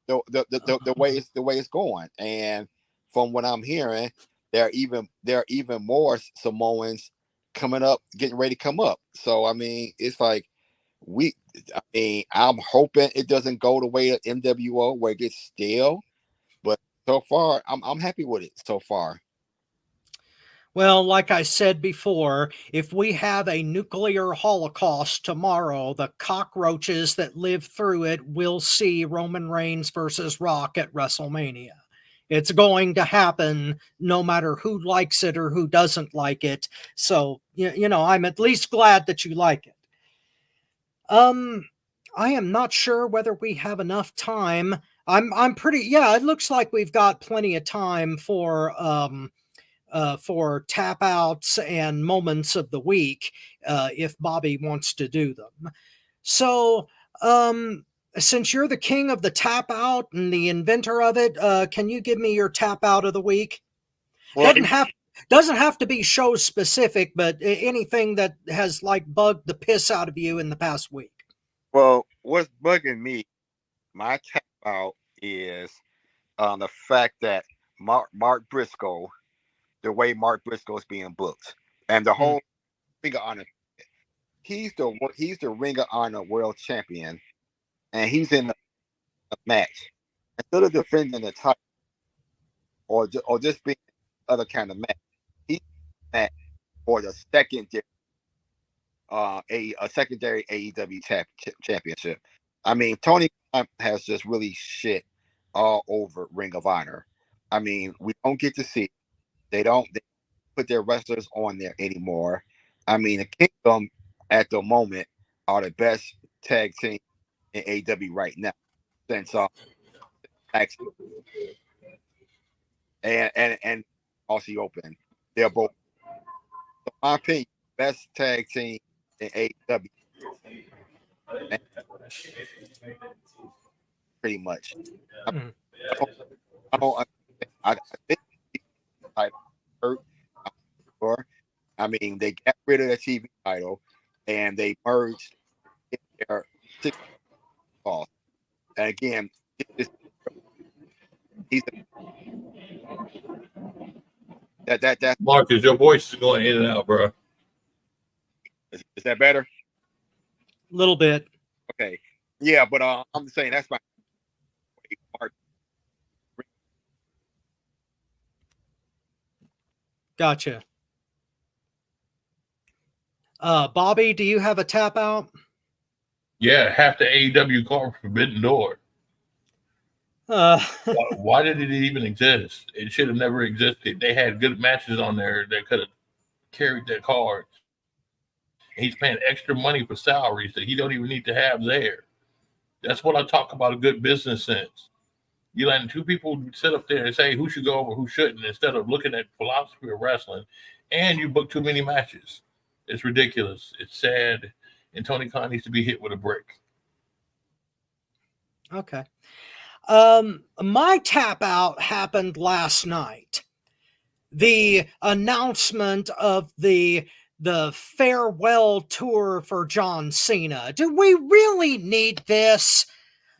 the way it's going, and from what I'm hearing, there are even more Samoans coming up, getting ready to come up. So I mean, it's like we. I mean, I'm hoping it doesn't go the way of NWO where it gets stale, but so far, I'm happy with it so far. Well, like I said before, if we have a nuclear holocaust tomorrow, the cockroaches that live through it will see Roman Reigns versus Rock at WrestleMania. It's going to happen no matter who likes it or who doesn't like it. So, you know, I'm at least glad that you like it. I am not sure whether we have enough time. I'm pretty, yeah, it looks like we've got plenty of time for tap outs and moments of the week, if Bobby wants to do them. So, since you're the king of the tap out and the inventor of it, can you give me your tap out of the week? Well, Doesn't have to be show specific, but anything that has like bugged the piss out of you in the past week. well, what's bugging me, my tap out is the fact that Mark Briscoe, the way Mark Briscoe is being booked, and the whole Ring of Honor. He's the Ring of Honor World Champion, and he's in the match instead of defending the title or just being other kind of match. He's match for the a secondary AEW championship. I mean, Tony Khan has just really shit all over Ring of Honor. I mean, we don't get to see. They put their wrestlers on there anymore. I mean, the Kingdom at the moment are the best tag team in AEW right now since and Aussie Open. They're both, in my opinion, best tag team in AEW. And pretty much. I think title hurt. I mean, they got rid of the TV title and they merged their six balls. And again, he's that Marcus, your voice is going in and out, bro. is that better? A little bit. Okay. Yeah, but I'm saying that's my part. Gotcha. Bobby, do you have a tap out? Yeah, half the AEW card Forbidden Door. Why did it even exist? It should have never existed. They had good matches on there that could have carried their cards. He's paying extra money for salaries that he don't even need to have there. That's what I talk about, a good business sense. You letting two people sit up there and say who should go over, who shouldn't, instead of looking at philosophy of wrestling, and you book too many matches. It's ridiculous. It's sad. and Tony Khan needs to be hit with a brick. Okay. My tap out happened last night. The announcement of the farewell tour for John Cena. Do we really need this?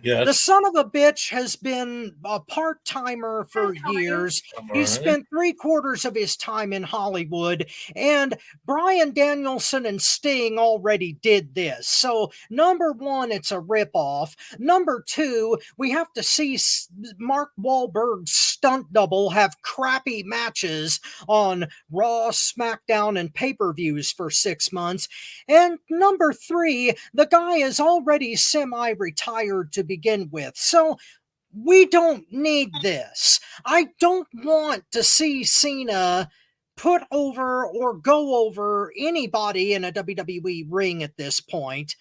Yes. The son of a bitch has been a part-timer for years. He spent 3/4 of his time in Hollywood, and Bryan Danielson and Sting already did this. So, number one, it's a ripoff. Number two, we have to see Mark Wahlberg's stunt double have crappy matches on Raw, SmackDown, and pay-per-views for 6 months. And number three, the guy is already semi-retired to begin with. So we don't need this. I don't want to see Cena put over or go over anybody in a WWE ring at this point.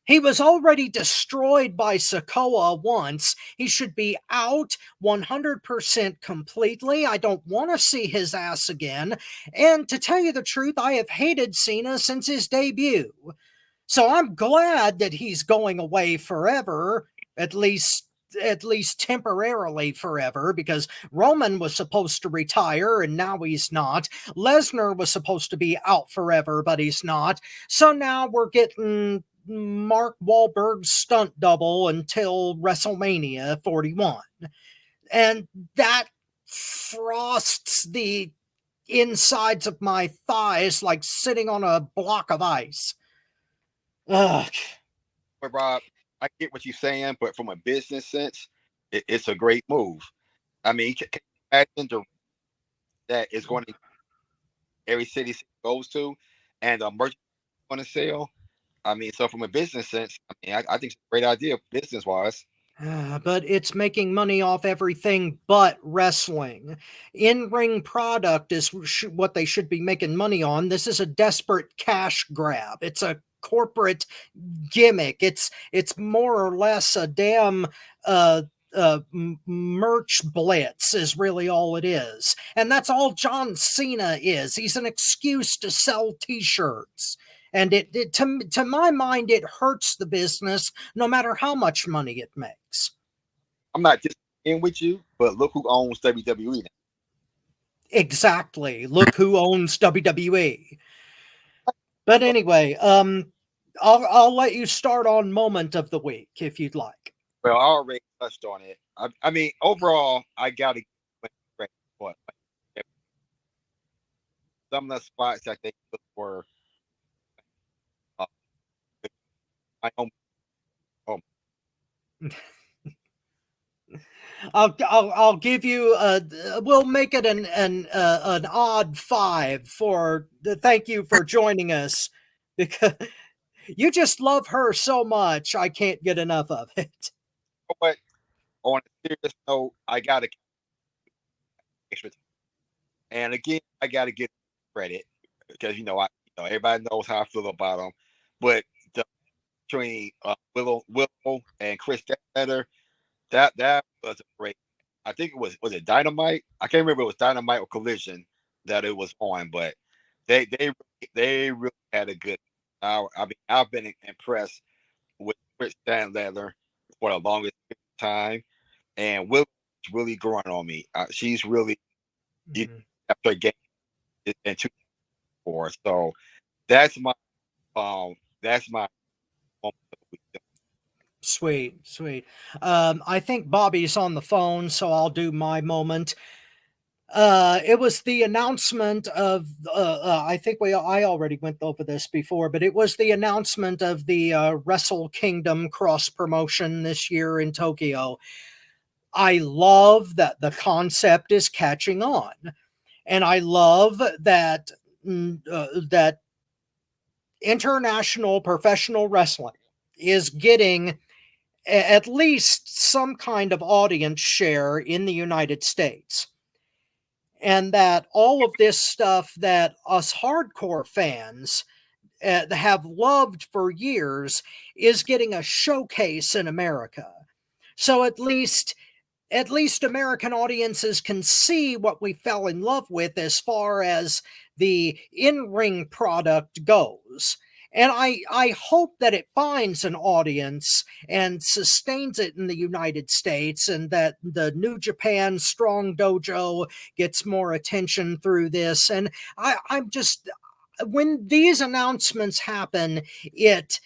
He was already destroyed by Sikoa once. He should be out 100% completely. I don't want to see his ass again. And to tell you the truth, I have hated Cena since his debut. So I'm glad that he's going away forever, at least temporarily forever, because Roman was supposed to retire and now he's not. Lesnar was supposed to be out forever, but he's not. So now we're getting Mark Wahlberg's stunt double until WrestleMania 41. And that frosts the insides of my thighs like sitting on a block of ice. Ugh. But Rob, I get what you're saying, but from a business sense, it's a great move. I mean, can you imagine that is going to every city he goes to, and the merch going to sell? I mean, so from a business sense, I mean, I think it's a great idea business wise. But it's making money off everything but wrestling. In-ring product is what they should be making money on. This is a desperate cash grab. It's a corporate gimmick. It's more or less a damn merch blitz is really all it is. And that's all John Cena is. He's an excuse to sell t-shirts. And it to my mind, it hurts the business no matter how much money it makes. I'm not disagreeing with you, but look who owns WWE now. Exactly. Look who owns WWE. But anyway, I'll let you start on moment of the week if you'd like. Well, I already touched on it. I mean, overall, I got to what some of the spots I think were my home. I'll give you we'll make it an odd 5 for thank you for joining us, because you just love her so much I can't get enough of it. But on a serious note, I got to extra time. And again, I got to get credit because everybody knows how I feel about them. But between Willow and Chris Statlander, that was a great. I think it was it Dynamite? I can't remember if it was Dynamite or Collision that it was on, but they really had a good. I mean, I've been impressed with Chris Statlander for the longest time, and Willow's really growing on me. She's really after a game in 2004. So that's my Sweet. I think Bobby's on the phone, so I'll do my moment. It was the announcement of I think I already went over this before, but it was the announcement of the Wrestle Kingdom cross promotion this year in Tokyo. I love that the concept is catching on, and I love that that international professional wrestling is getting at least some kind of audience share in the United States. And that all of this stuff that us hardcore fans have loved for years is getting a showcase in America. So at least American audiences can see what we fell in love with as far as the in-ring product goes. And I hope that it finds an audience and sustains it in the United States, and that the New Japan Strong Dojo gets more attention through this. And I'm just, when these announcements happen, it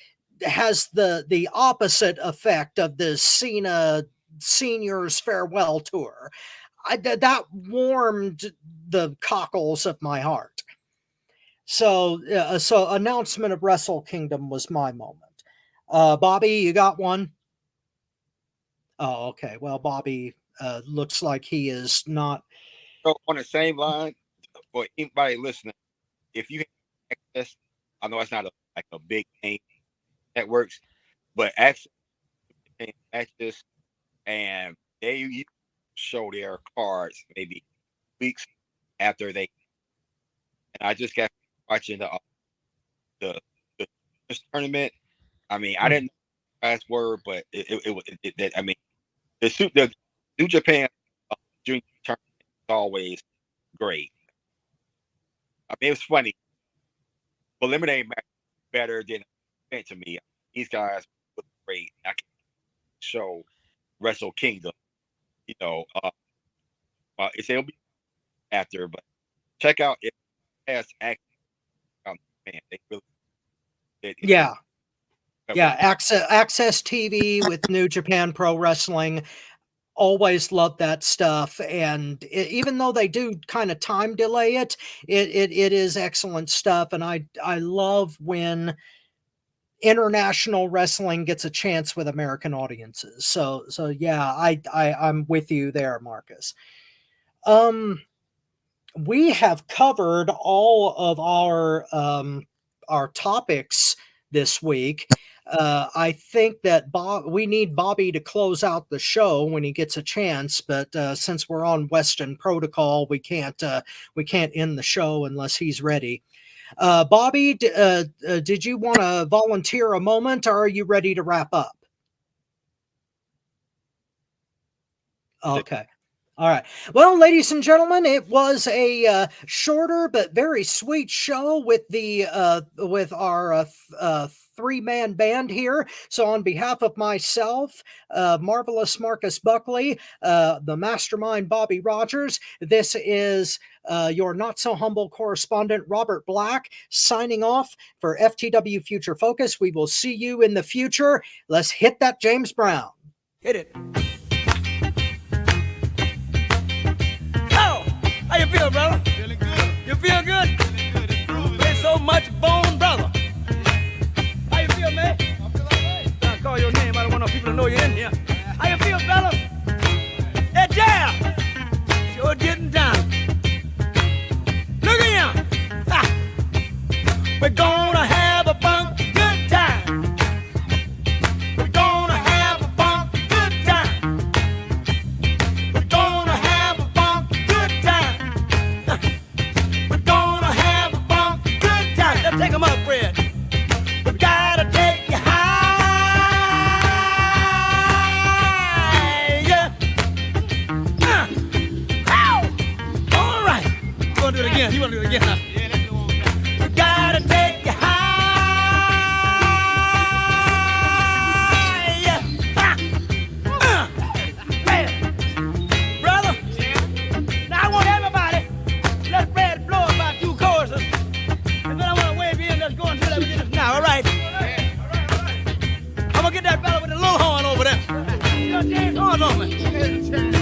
has the opposite effect of the Cena Seniors Farewell Tour. That warmed the cockles of my heart. So announcement of Wrestle Kingdom was my moment. Bobby, you got one? Oh, okay. Well, Bobby looks like he is not. So on the same line, for anybody listening, if you have access, I know it's not like a big name networks, but access matches, and they show their cards maybe weeks after they. And I just got watching the tournament. I mean, I didn't know the last word, but I mean, the New Japan junior tournament is always great. I mean, it was funny. But eliminating match better than event to me. These guys look great. I can show Wrestle Kingdom. You know, it'll be after, but check out it has act. Man, they really. Yeah. Access TV with New Japan Pro Wrestling. Always love that stuff, and even though they do kind of time delay it is excellent stuff. And I love when international wrestling gets a chance with American audiences. So yeah, I'm with you there, Marcus. We have covered all of our topics this week. I think that we need Bobby to close out the show when he gets a chance, but since we're on Western protocol, we can't end the show unless he's ready. Bobby, did you want to volunteer a moment, or are you ready to wrap up? Okay. All right. Well, ladies and gentlemen, it was a shorter but very sweet show with our three-man band here. So on behalf of myself, Marvelous Marcus Buckley, the mastermind Bobby Rogers, this is your not-so-humble correspondent Robert Black signing off for FTW Future Focus. We will see you in the future. Let's hit that James Brown. Hit it. How you feel, brother? Feeling good. You feel good? Feeling good. It's groovy. Play so much bone, brother. How you feel, man? I feel all right. I call your name. I don't want no people to know you're in here. How you feel, fella? Hey, Jam! Sure getting down. Look at him. Ha! We're gonna have a funky good time. We're gonna have a funky good time. We're gonna have a funky good time. We're gonna have a funky good time. Let's take them up, Fred. We gotta take you high. Yeah. All right. You wanna do it again? You wanna do it again, huh? Yeah, let's do it. We gotta take you high. Yeah. Hey. Brother. Now I want everybody. Let Fred blow about 2 choruses. And then I want to wave you in. Let's go and do that. We did this now, all right? I'm going to get that fella with the little horn over there. You know, James, horn on me.